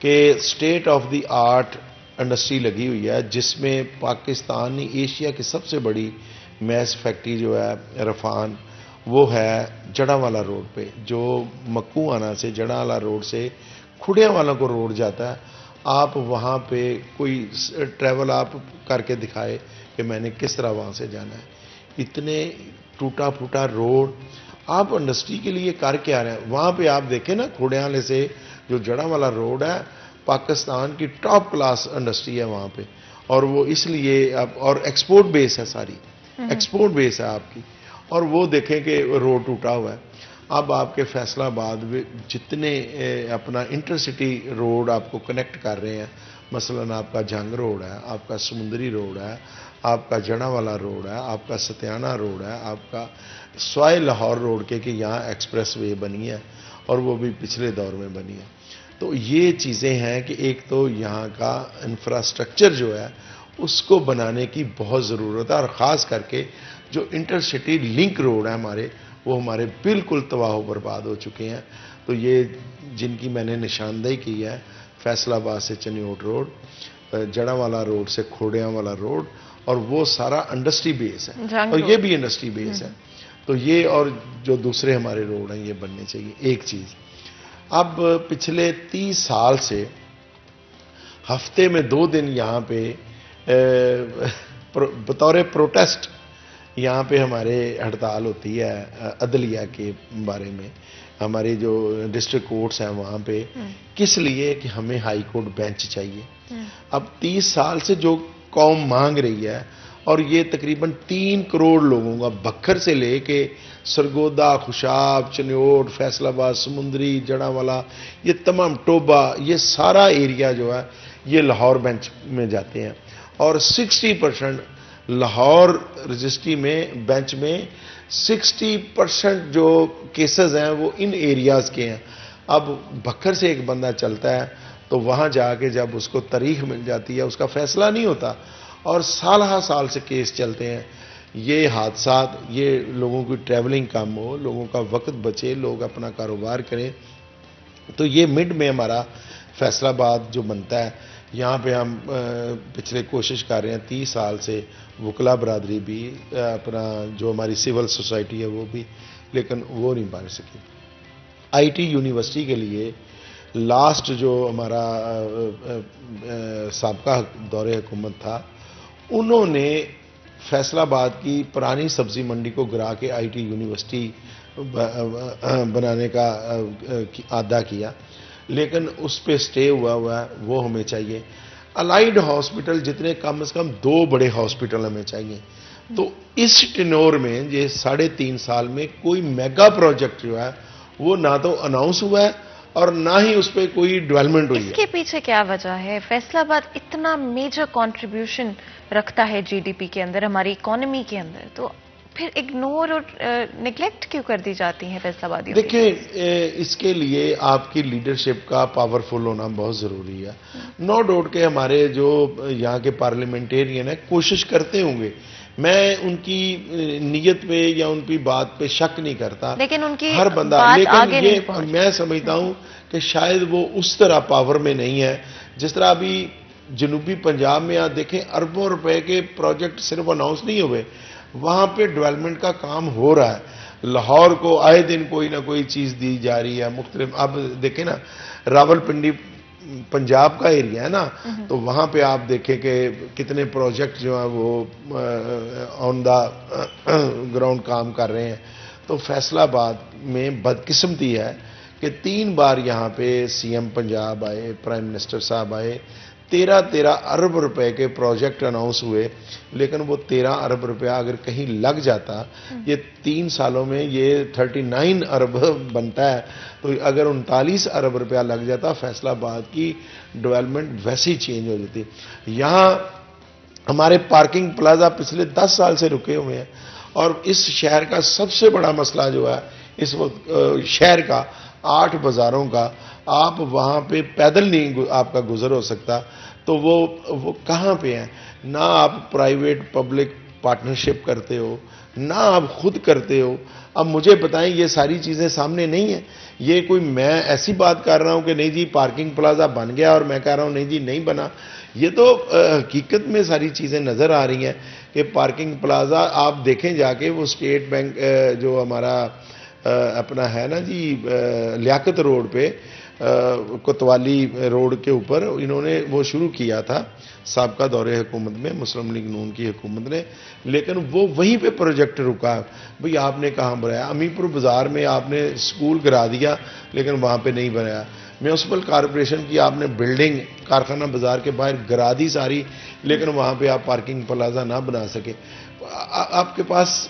کہ state of the art industry لگی ہوئی ہے, جس میں پاکستانی ایشیا کی سب سے بڑی میس فیکٹری جو ہے رفان, وہ ہے جڑا والا روڈ پہ, جو مکو آنا سے جڑا والا روڈ سے کھڑیاں والا کو روڈ جاتا ہے. آپ وہاں پہ کوئی ٹریول آپ کر کے دکھائے کہ میں نے کس طرح وہاں سے جانا ہے. اتنے ٹوٹا پھوٹا روڈ آپ انڈسٹری کے لیے کر کے آ رہے ہیں. وہاں پہ آپ دیکھیں نا کھوڑیالے سے جو جڑا والا روڈ ہے, پاکستان کی ٹاپ کلاس انڈسٹری ہے وہاں پہ, اور وہ اس لیے اور ایکسپورٹ بیس ہے, ساری ایکسپورٹ بیس ہے آپ کی, اور وہ دیکھیں کہ روڈ ٹوٹا ہوا ہے. اب آپ کے فیصل آباد میں جتنے اپنا انٹرسٹی روڈ آپ کو کنیکٹ کر رہے ہیں, مثلا آپ کا جنگ روڈ ہے, آپ کا سمندری روڈ ہے, آپ کا جڑا والا روڈ ہے, آپ کا ستیانہ روڈ ہے, آپ کا سوائے لاہور روڈ کے کہ یہاں ایکسپریس وے بنی ہے, اور وہ بھی پچھلے دور میں بنی ہے. تو یہ چیزیں ہیں کہ ایک تو یہاں کا انفراسٹرکچر جو ہے اس کو بنانے کی بہت ضرورت ہے, اور خاص کر کے جو انٹرسٹی لنک روڈ ہیں ہمارے, وہ ہمارے بالکل تباہ و برباد ہو چکے ہیں. تو یہ جن کی میں نے نشاندہی کی ہے, فیصل آباد سے چنیوٹ روڈ, جڑا والا روڈ سے کھوڑیاں والا روڈ, اور وہ سارا انڈسٹری بیس ہے, اور یہ بھی انڈسٹری بیس ہے. تو یہ اور جو دوسرے ہمارے روڈ ہیں یہ بننے چاہیے. ایک چیز, اب پچھلے 30 سال سے ہفتے میں 2 دن یہاں پہ بطور پروٹیسٹ یہاں پہ ہمارے ہڑتال ہوتی ہے عدلیہ کے بارے میں. ہمارے جو ڈسٹرکٹ کورٹس ہیں وہاں پہ, کس لیے کہ ہمیں ہائی کورٹ بینچ چاہیے. اب 30 سال سے جو قوم مانگ رہی ہے, اور یہ تقریباً 3 کروڑ لوگوں کا, بکھر سے لے کے سرگودا, خوشاب, چنیوٹ, فیصل آباد, سمندری, جڑا والا, یہ تمام ٹوبا, یہ سارا ایریا جو ہے یہ لاہور بینچ میں جاتے ہیں. اور 60% لاہور رجسٹری میں بینچ میں 60% جو کیسز ہیں وہ ان ایریاز کے ہیں. اب بکھر سے ایک بندہ چلتا ہے تو وہاں جا کے جب اس کو تاریخ مل جاتی ہے اس کا فیصلہ نہیں ہوتا اور سالہ سال سے کیس چلتے ہیں. یہ حادثات، یہ لوگوں کی ٹریولنگ کم ہو، لوگوں کا وقت بچے، لوگ اپنا کاروبار کریں. تو یہ مڈ میں ہمارا فیصل آباد جو بنتا ہے، یہاں پہ ہم پچھلے کوشش کر رہے ہیں 30 سال سے، وکلا برادری بھی، اپنا جو ہماری سول سوسائٹی ہے وہ بھی، لیکن وہ نہیں بن سکی. آئی ٹی یونیورسٹی کے لیے لاسٹ جو ہمارا سابقہ دور حکومت تھا، انہوں نے فیصل آباد کی پرانی سبزی منڈی کو گرا کے آئی ٹی یونیورسٹی بنانے کا عہدہ کیا، لیکن اس پہ سٹے ہوا ہے، وہ ہمیں چاہیے. الائیڈ ہاسپٹل جتنے کم از کم 2 بڑے ہاسپٹل ہمیں چاہیے. تو اس ٹینور میں یہ 3.5 سال میں کوئی میگا پروجیکٹ جو ہے وہ نہ تو اناؤنس ہوا ہے اور نہ ہی اس پہ کوئی ڈیولپمنٹ ہوئی ہے. اس کے پیچھے کیا وجہ ہے؟ فیصل آباد اتنا میجر کنٹریبیوشن رکھتا ہے جی ڈی پی کے اندر، ہماری اکانومی کے اندر، تو پھر اگنور اور نیگلیکٹ کیوں کر دی جاتی ہیں فیصل آبادیوں؟ دیکھیں، اس کے لیے آپ کی لیڈرشپ کا پاورفل ہونا بہت ضروری ہے. نو ڈاؤٹ کہ ہمارے جو یہاں کے پارلیمنٹیرین ہیں کوشش کرتے ہوں گے، میں ان کی نیت پہ یا ان کی بات پہ شک نہیں کرتا، لیکن ان کی ہر بندہ، بات لیکن آگے نہیں یہ پہنچ. میں سمجھتا ہوں کہ شاید وہ اس طرح پاور میں نہیں ہے جس طرح ابھی جنوبی پنجاب میں آپ دیکھیں اربوں روپے کے پروجیکٹ صرف اناؤنس نہیں ہوئے، وہاں پہ ڈیولپمنٹ کا کام ہو رہا ہے. لاہور کو آئے دن کوئی نہ کوئی چیز دی جا رہی ہے مختلف. اب دیکھیں نا، راول پنڈی پنجاب کا ایریا ہے نا، تو وہاں پہ آپ دیکھیں کہ کتنے پروجیکٹ جو ہیں وہ آن دا گراؤنڈ کام کر رہے ہیں. تو فیصل آباد میں بدقسمتی ہے کہ 3 بار یہاں پہ سی ایم پنجاب آئے، پرائم منسٹر صاحب آئے، 13 ارب روپے کے پروجیکٹ اناؤنس ہوئے، لیکن وہ 13 ارب روپیہ اگر کہیں لگ جاتا، یہ 3 سالوں میں یہ 39 ارب بنتا ہے، تو اگر 39 ارب روپیہ لگ جاتا فیصل آباد کی ڈیولپمنٹ ویسے ہی چینج ہو جاتی. یہاں ہمارے پارکنگ پلازا پچھلے 10 سال سے رکے ہوئے ہیں، اور اس شہر کا سب سے بڑا مسئلہ جو ہے اس وقت شہر کا 8 بازاروں کا، آپ وہاں پہ پیدل نہیں آپ کا گزر ہو سکتا. تو وہ کہاں پہ ہیں؟ نہ آپ پرائیویٹ پبلک پارٹنرشپ کرتے ہو، نہ آپ خود کرتے ہو. اب مجھے بتائیں، یہ ساری چیزیں سامنے نہیں ہیں. یہ کوئی میں ایسی بات کر رہا ہوں کہ نہیں جی پارکنگ پلازا بن گیا اور میں کہہ رہا ہوں نہیں جی نہیں بنا. یہ تو حقیقت میں ساری چیزیں نظر آ رہی ہیں کہ پارکنگ پلازا آپ دیکھیں جا کے، وہ اسٹیٹ بینک جو ہمارا اپنا ہے نا جی لیاقت روڈ پہ، کوتوالی روڈ کے اوپر انہوں نے وہ شروع کیا تھا سابقہ دور حکومت میں، مسلم لیگ نون کی حکومت نے، لیکن وہ وہیں پہ پروجیکٹ رکا. بھئی آپ نے کہاں بنایا؟ امی پور بازار میں آپ نے سکول گرا دیا لیکن وہاں پہ نہیں بنایا. میونسپل کارپوریشن کی آپ نے بلڈنگ کارخانہ بازار کے باہر گرا دی ساری، لیکن وہاں پہ آپ پارکنگ پلازا نہ بنا سکے. آپ کے پاس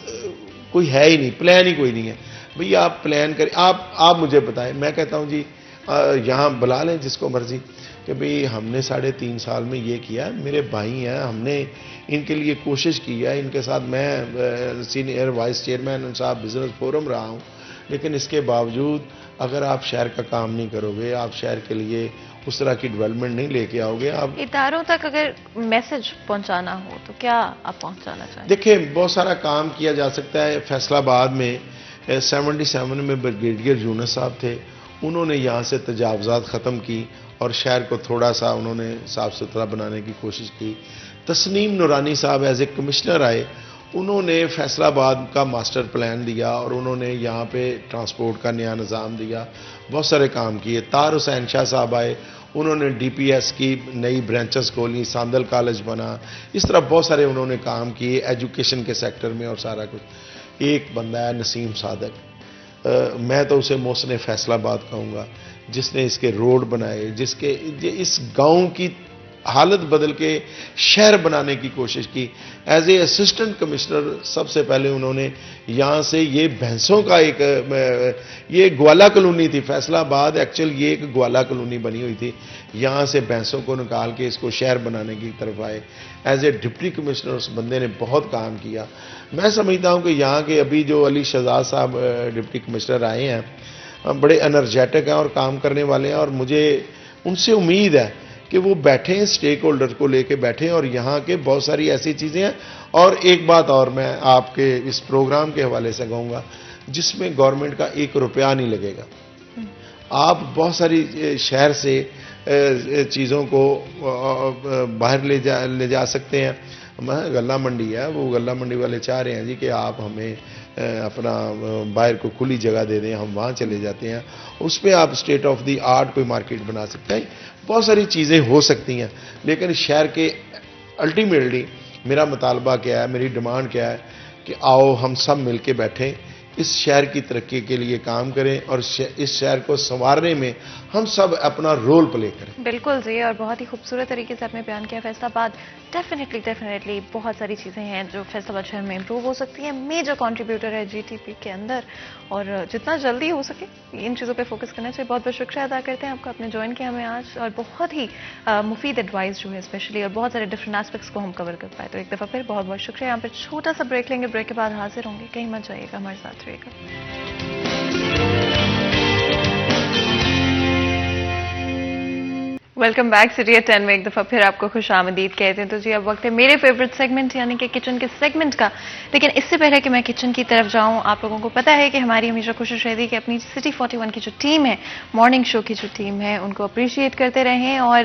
کوئی ہے ہی نہیں، پلان ہی کوئی نہیں ہے. بھئی آپ پلان کریں، آپ مجھے بتائیں. میں کہتا ہوں جی یہاں بلا لیں جس کو مرضی کہ بھئی ہم نے 3.5 سال میں یہ کیا، میرے بھائی ہیں، ہم نے ان کے لیے کوشش کی ہے، ان کے ساتھ میں سینئر وائس چیئرمین صاحب بزنس فورم رہا ہوں، لیکن اس کے باوجود اگر آپ شہر کا کام نہیں کرو گے، آپ شہر کے لیے اس طرح کی ڈیولپمنٹ نہیں لے کے آؤ گے. آپ اداروں تک اگر میسج پہنچانا ہو تو کیا آپ پہنچانا چاہیں؟ دیکھیں بہت سارا کام کیا جا سکتا ہے. فیصل آباد میں 77 میں بریگیڈیئر یونس صاحب تھے، انہوں نے یہاں سے تجاوزات ختم کی اور شہر کو تھوڑا سا انہوں نے صاف ستھرا بنانے کی کوشش کی. تسنیم نورانی صاحب ایز اے کمشنر آئے، انہوں نے فیصل آباد کا ماسٹر پلان دیا اور انہوں نے یہاں پہ ٹرانسپورٹ کا نیا نظام دیا، بہت سارے کام کیے. طاہر حسین شاہ صاحب آئے، انہوں نے ڈی پی ایس کی نئی برانچز کھولی، ساندل کالج بنا، اس طرح بہت سارے انہوں نے کام کیے ایجوکیشن کے سیکٹر میں اور سارا کچھ. ایک بندہ ہے نسیم صادق، میں تو اسے محسن فیصل آباد کہوں گا، جس نے اس کے روڈ بنائے، جس کے اس گاؤں کی حالت بدل کے شہر بنانے کی کوشش کی. ایز اے اسسٹنٹ کمشنر سب سے پہلے انہوں نے یہاں سے یہ بھینسوں کا ایک یہ گوالا کالونی تھی فیصل آباد، ایکچوئل یہ ایک گوالا کالونی بنی ہوئی تھی، یہاں سے بھینسوں کو نکال کے اس کو شہر بنانے کی طرف آئے. ایز اے ڈپٹی کمشنر اس بندے نے بہت کام کیا. میں سمجھتا ہوں کہ یہاں کے ابھی جو علی شہزاد صاحب ڈپٹی کمشنر آئے ہیں بڑے انرجیٹک ہیں اور کام کرنے والے ہیں، اور مجھے ان سے امید ہے کہ وہ بیٹھیں اسٹیک ہولڈر کو لے کے بیٹھیں، اور یہاں کے بہت ساری ایسی چیزیں ہیں. اور ایک بات اور میں آپ کے اس پروگرام کے حوالے سے کہوں گا جس میں گورنمنٹ کا 1 روپیہ نہیں لگے گا. آپ بہت ساری شہر سے چیزوں کو باہر لے جا سکتے ہیں. غلہ منڈی ہے، وہ غلہ منڈی والے چاہ رہے ہیں جی کہ آپ ہمیں اپنا باہر کو کھلی جگہ دے دیں، ہم وہاں چلے جاتے ہیں، اس پہ آپ اسٹیٹ آف دی آرٹ کوئی مارکیٹ بنا سکتے ہیں. بہت ساری چیزیں ہو سکتی ہیں، لیکن شہر کے الٹیمیٹلی میرا مطالبہ کیا ہے، میری ڈیمانڈ کیا ہے کہ آؤ ہم سب مل کے بیٹھیں، اس شہر کی ترقی کے لیے کام کریں اور اس شہر کو سنوارنے میں ہم سب اپنا رول پلے کریں. بالکل جی، اور بہت ہی خوبصورت طریقے سے آپ نے بیان کیا. فیصل آباد ڈیفینیٹلی بہت ساری چیزیں ہیں جو فیصل آباد شہر میں امپروو ہو سکتی ہیں. میجر کنٹریبیوٹر ہے GTP کے اندر، اور جتنا جلدی ہو سکے ان چیزوں پہ فوکس کرنا چاہیے. بہت بہت شکریہ ادا کرتے ہیں آپ کو، آپ نے جوائن کیا ہمیں آج، اور بہت ہی مفید ایڈوائز جو ہے اسپیشلی، اور بہت سارے ڈفرنٹ اسپیکٹس کو ہم کور کر پائے. تو ایک دفعہ پھر بہت بہت شکریہ. یہاں پہ چھوٹا سا بریک لیں گے، بریک کے بعد حاضر ہوں گے. کہیں مت جائیے گا، ہمارے ساتھ رہیے گا. ویلکم بیک سٹی ایٹ 10 میں ایک دفعہ پھر آپ کو خوش آمدید کہتے ہیں. تو جی اب وقت ہے میرے فیوریٹ سیگمنٹ یعنی کہ کچن کے سیگمنٹ کا. لیکن اس سے پہلے کہ میں کچن کی طرف جاؤں، آپ لوگوں کو پتا ہے کہ ہماری ہمیشہ کوشش رہتی ہے کہ اپنی سٹی 41 کی جو ٹیم ہے، مارننگ شو کی جو ٹیم ہے، ان کو اپریشیٹ کرتے رہیں. اور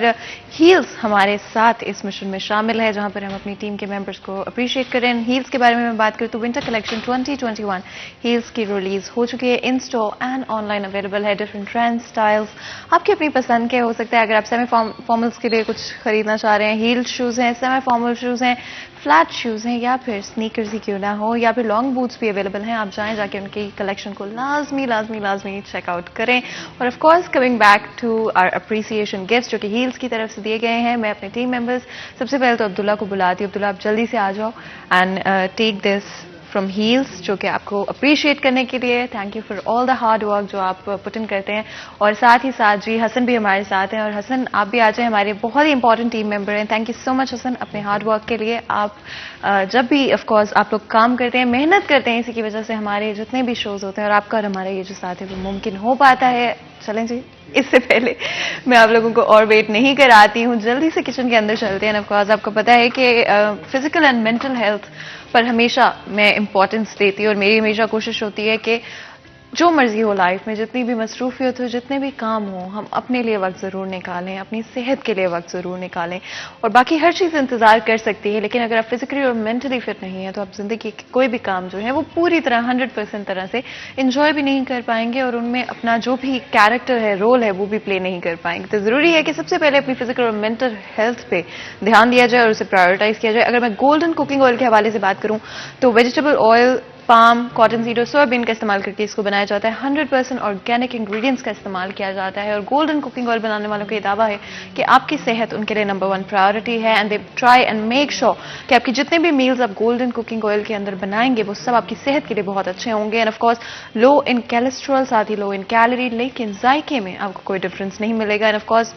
ہیلز ہمارے ساتھ اس مشن میں شامل ہے جہاں پر ہم اپنی ٹیم کے ممبرس کو اپریشیٹ کریں. ہیلز کے بارے میں بات کروں تو ونٹر کلیکشن 2021 ہیلز کی ریلیز ہو چکی ہے. In store and on line available ہے. ڈفرنٹ ٹرینڈ اسٹائلز آپ کی اپنی پسند کے ہو سکتے ہیں. اگر آپ سیمی فارملز کے لیے کچھ خریدنا چاہ رہے ہیں، ہیل شوز ہیں، سیمی فارمل شوز ہیں، فلیٹ شوز ہیں، یا پھر سنیکرز ہی کیوں نہ ہو، یا پھر لانگ بوٹس بھی اویلیبل ہیں. آپ جائیں، جا کے ان کی کلیکشن کو لازمی چیک آؤٹ کریں. اور of course coming back to our appreciation gifts جو کہ ہیلز کی طرف سے دیے گئے ہیں، میں اپنے ٹیم ممبرز سب سے پہلے تو عبداللہ کو بلاتی ہوں. عبداللہ آپ جلدی سے آ جاؤ اینڈ ٹیک دس فرام ہیلز جو کہ آپ کو اپریشیٹ کرنے کے لیے. Thank you for all the hard work جو آپ پٹ ان کرتے ہیں. اور ساتھ ہی ساتھ جی حسن بھی ہمارے ساتھ ہیں، اور حسن آپ بھی آ جائیں، ہمارے بہت ہی امپورٹنٹ ٹیم ممبر ہیں. تھینک یو سو مچ حسن اپنے ہارڈ ورک کے لیے. آپ جب بھی آف کورس آپ لوگ کام کرتے ہیں، محنت کرتے ہیں، اسی کی وجہ سے ہمارے جتنے بھی شوز ہوتے ہیں اور آپ کا اور ہمارا یہ جو ساتھ ہے وہ ممکن ہو پاتا ہے. چلیں جی، اس سے پہلے میں آپ لوگوں کو اور ویٹ نہیں کراتی ہوں، جلدی سے کچن کے اندر چلتے ہیں. آف کورس آپ کو پتا ہے کہ فزیکل اینڈ مینٹل ہیلتھ پر ہمیشہ میں امپورٹنس دیتی ہوں، اور میری ہمیشہ کوشش ہوتی ہے کہ جو مرضی ہو لائف میں، جتنی بھی مصروفیت ہو، جتنے بھی کام ہوں، ہم اپنے لیے وقت ضرور نکالیں، اپنی صحت کے لیے وقت ضرور نکالیں. اور باقی ہر چیز انتظار کر سکتی ہے، لیکن اگر آپ فزیکلی اور مینٹلی فٹ نہیں ہیں تو آپ زندگی کے کوئی بھی کام جو ہے وہ پوری طرح 100% طرح سے انجوائے بھی نہیں کر پائیں گے، اور ان میں اپنا جو بھی کیریکٹر ہے، رول ہے، وہ بھی پلے نہیں کر پائیں گے. تو ضروری ہے کہ سب سے پہلے اپنی فزیکل اور مینٹل ہیلتھ پہ دھیان دیا جائے اور اسے پرائیورٹائز کیا جائے. اگر میں گولڈن کوکنگ آئل کے حوالے سے بات کروں تو vegetable oil, palm, cotton seed اور سویابین کا استعمال کر کے اس کو بنایا جاتا ہے. 100% آرگینک انگریڈینٹس کا استعمال کیا جاتا ہے. اور گولڈن کوکنگ آئل بنانے والوں کا یہ دعویٰ ہے کہ آپ کی صحت ان کے لیے نمبر 1 پرائیورٹی ہے. And they try and make sure کہ آپ کی جتنے بھی میلز آپ گولڈن کوکنگ آئل کے اندر بنائیں گے وہ سب آپ کی صحت کے لیے بہت اچھے ہوں گے. اینڈ آف کورس لو ان کیلیسٹرول، ساتھ ہی لو ان کیلری، لیکن ذائقے میں آپ کو کوئی ڈفرینس نہیں ملے گا. اینڈ آف کورس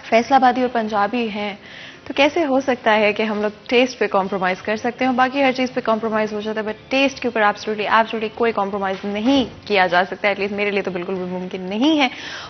فیصل آبادی اور پنجابی ہیں تو کیسے ہو سکتا ہے کہ ہم لوگ ٹیسٹ پہ کمپرومائز کر سکتے ہیں؟ باقی ہر چیز پہ کمپرومائز ہو جاتا ہے، بٹ ٹیسٹ کے اوپر ایبسولوٹلی کوئی کمپرومائز نہیں کیا جا سکتا. ایٹ لیسٹ میرے لیے تو بالکل بھی ممکن نہیں ہے.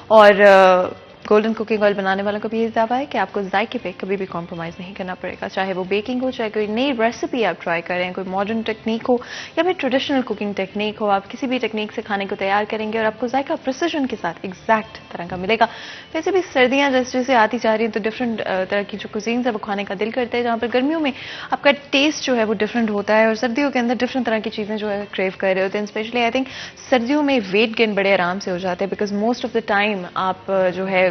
اور گولڈن کوکنگ آئل بنانے والوں کا بھی یہ دعویٰ ہے کہ آپ کو ذائقے پہ کبھی بھی کمپرومائز نہیں کرنا پڑے گا، چاہے وہ بیکنگ ہو، چاہے کوئی نئی ریسیپی آپ ٹرائی کریں، کوئی ماڈرن ٹیکنیک ہو یا پھر ٹریڈیشنل کوکنگ ٹیکنیک ہو. آپ کسی بھی ٹیکنیک سے کھانے کو تیار کریں گے اور آپ کو ذائقہ پریسیژن کے ساتھ ایگزیکٹ طرح کا ملے گا. ویسے بھی سردیاں جیسے آتی جا رہی ہیں تو ڈفرنٹ طرح کی جو کوزینز ہے وہ کھانے کا دل کرتے ہیں، جہاں پر گرمیوں میں آپ کا ٹیسٹ جو ہے وہ ڈفرنٹ ہوتا ہے اور سردیوں کے اندر ڈفرنٹ طرح کی چیزیں جو ہے کریو کر رہے ہوتے ہیں. اسپیشلی آئی تھنک سردیوں میں ویٹ گین بڑے آرام سے ہو جاتے ہیں، because most of the time آپ جو ہے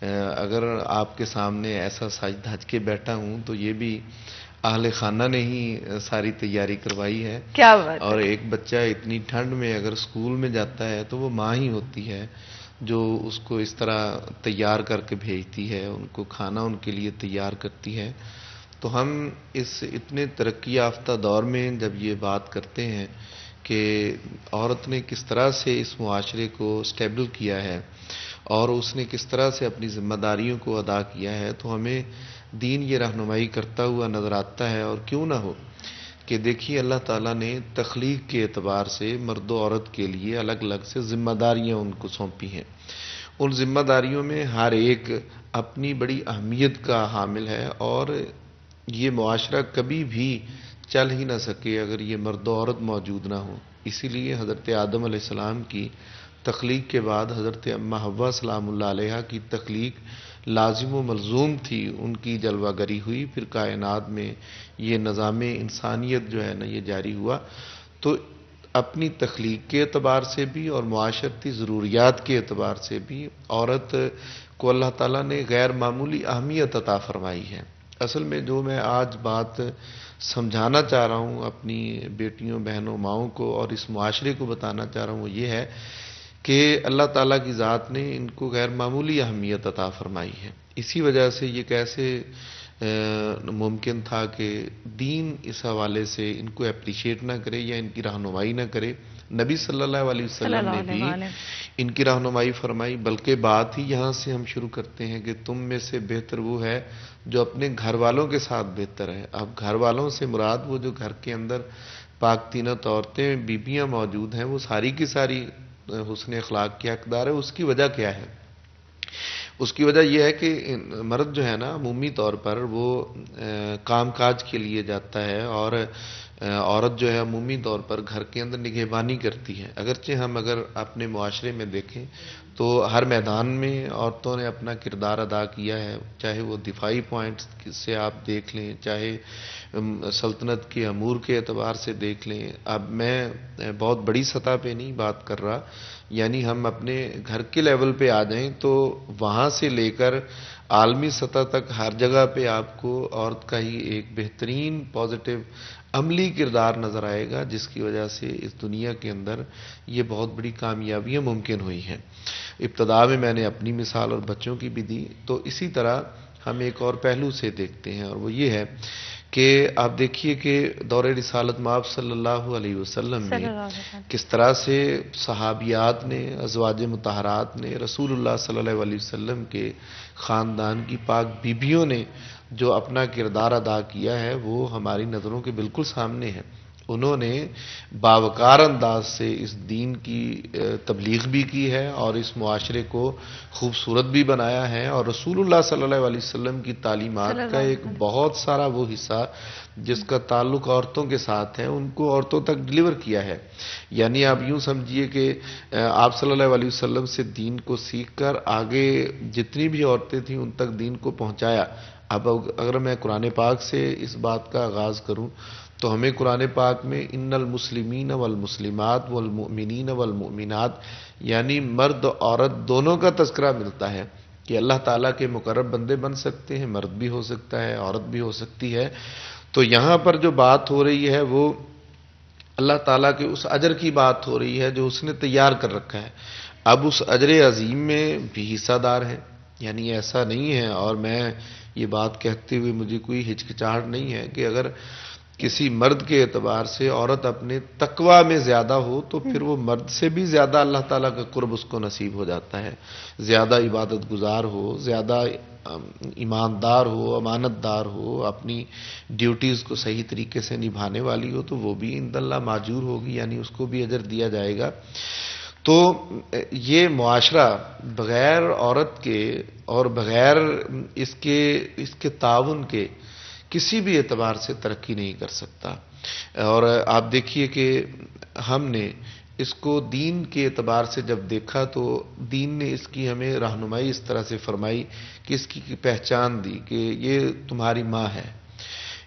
اگر آپ کے سامنے ایسا سج دھج کے بیٹھا ہوں تو یہ بھی اہل خانہ نے ہی ساری تیاری کروائی ہے. کیا بات اور ہے. ایک بچہ اتنی ٹھنڈ میں اگر اسکول میں جاتا ہے تو وہ ماں ہی ہوتی ہے جو اس کو اس طرح تیار کر کے بھیجتی ہے، ان کو کھانا ان کے لیے تیار کرتی ہے. تو ہم اس اتنے ترقی یافتہ دور میں جب یہ بات کرتے ہیں کہ عورت نے کس طرح سے اس معاشرے کو سٹیبل کیا ہے اور اس نے کس طرح سے اپنی ذمہ داریوں کو ادا کیا ہے، تو ہمیں دین یہ رہنمائی کرتا ہوا نظر آتا ہے. اور کیوں نہ ہو کہ دیکھیے اللہ تعالیٰ نے تخلیق کے اعتبار سے مرد و عورت کے لیے الگ الگ سے ذمہ داریاں ان کو سونپی ہیں. ان ذمہ داریوں میں ہر ایک اپنی بڑی اہمیت کا حامل ہے، اور یہ معاشرہ کبھی بھی چل ہی نہ سکے اگر یہ مرد و عورت موجود نہ ہوں. اسی لیے حضرت آدم علیہ السلام کی تخلیق کے بعد حضرت اماں حوا سلام اللہ علیہا کی تخلیق لازم و ملزوم تھی، ان کی جلوہ گری ہوئی، پھر کائنات میں یہ نظام انسانیت جو ہے نا یہ جاری ہوا. تو اپنی تخلیق کے اعتبار سے بھی اور معاشرتی ضروریات کے اعتبار سے بھی عورت کو اللہ تعالیٰ نے غیر معمولی اہمیت عطا فرمائی ہے. اصل میں جو میں آج بات سمجھانا چاہ رہا ہوں اپنی بیٹیوں بہنوں ماؤں کو اور اس معاشرے کو بتانا چاہ رہا ہوں وہ یہ ہے کہ اللہ تعالیٰ کی ذات نے ان کو غیر معمولی اہمیت عطا فرمائی ہے. اسی وجہ سے یہ کیسے ممکن تھا کہ دین اس حوالے سے ان کو اپریشیٹ نہ کرے یا ان کی رہنمائی نہ کرے. نبی صلی اللہ علیہ وسلم نے بھی ان کی رہنمائی فرمائی. بلکہ بات ہی یہاں سے ہم شروع کرتے ہیں کہ تم میں سے بہتر وہ ہے جو اپنے گھر والوں کے ساتھ بہتر ہے. اب گھر والوں سے مراد وہ جو گھر کے اندر پاک تینت عورتیں بیبیاں موجود ہیں وہ ساری کی ساری حسن اخلاق کی حقدار ہے. اس کی وجہ کیا ہے؟ اس کی وجہ یہ ہے کہ مرد جو ہے نا عمومی طور پر وہ کام کاج کے لیے جاتا ہے اور عورت جو ہے عمومی طور پر گھر کے اندر نگہبانی کرتی ہے. اگرچہ ہم اگر اپنے معاشرے میں دیکھیں تو ہر میدان میں عورتوں نے اپنا کردار ادا کیا ہے، چاہے وہ دفاعی پوائنٹس سے آپ دیکھ لیں، چاہے سلطنت کے امور کے اعتبار سے دیکھ لیں. اب میں بہت بڑی سطح پہ نہیں بات کر رہا، یعنی ہم اپنے گھر کے لیول پہ آ جائیں تو وہاں سے لے کر عالمی سطح تک ہر جگہ پہ آپ کو عورت کا ہی ایک بہترین پازیٹیو عملی کردار نظر آئے گا، جس کی وجہ سے اس دنیا کے اندر یہ بہت بڑی کامیابیاں ممکن ہوئی ہیں. ابتدا میں نے اپنی مثال اور بچوں کی بھی دی. تو اسی طرح ہم ایک اور پہلو سے دیکھتے ہیں اور وہ یہ ہے کہ آپ دیکھیے کہ دور رسالت مآب صلی اللہ علیہ وسلم میں کس طرح سے صحابیات نے، ازواج مطہرات نے، رسول اللہ صلی اللہ علیہ وسلم کے خاندان کی پاک بیبیوں نے جو اپنا کردار ادا کیا ہے وہ ہماری نظروں کے بالکل سامنے ہے. انہوں نے باوقار انداز سے اس دین کی تبلیغ بھی کی ہے اور اس معاشرے کو خوبصورت بھی بنایا ہے، اور رسول اللہ صلی اللہ علیہ وسلم کی تعلیمات کا ایک بہت سارا وہ حصہ جس کا تعلق عورتوں کے ساتھ ہے ان کو عورتوں تک ڈلیور کیا ہے. یعنی آپ یوں سمجھیے کہ آپ صلی اللہ علیہ وسلم سے دین کو سیکھ کر آگے جتنی بھی عورتیں تھیں ان تک دین کو پہنچایا. اب اگر میں قرآن پاک سے اس بات کا آغاز کروں تو ہمیں قرآن پاک میں ان المسلمین والمسلمات والمؤمنین والمؤمنات یعنی مرد عورت دونوں کا تذکرہ ملتا ہے کہ اللہ تعالیٰ کے مقرب بندے بن سکتے ہیں، مرد بھی ہو سکتا ہے عورت بھی ہو سکتی ہے. تو یہاں پر جو بات ہو رہی ہے وہ اللہ تعالیٰ کے اس اجر کی بات ہو رہی ہے جو اس نے تیار کر رکھا ہے. اب اس اجر عظیم میں بھی حصہ دار ہے، یعنی ایسا نہیں ہے، اور میں یہ بات کہتے ہوئے مجھے کوئی ہچکچاہٹ نہیں ہے کہ اگر کسی مرد کے اعتبار سے عورت اپنے تقوی میں زیادہ ہو تو پھر وہ مرد سے بھی زیادہ اللہ تعالیٰ کا قرب اس کو نصیب ہو جاتا ہے. زیادہ عبادت گزار ہو، زیادہ ایماندار ہو، امانت دار ہو، اپنی ڈیوٹیز کو صحیح طریقے سے نبھانے والی ہو تو وہ بھی عند اللہ ماجور ہوگی، یعنی اس کو بھی اجر دیا جائے گا. تو یہ معاشرہ بغیر عورت کے اور بغیر اس کے تعاون کے کسی بھی اعتبار سے ترقی نہیں کر سکتا. اور آپ دیکھیے کہ ہم نے اس کو دین کے اعتبار سے جب دیکھا تو دین نے اس کی ہمیں رہنمائی اس طرح سے فرمائی کہ اس کی پہچان دی کہ یہ تمہاری ماں ہے.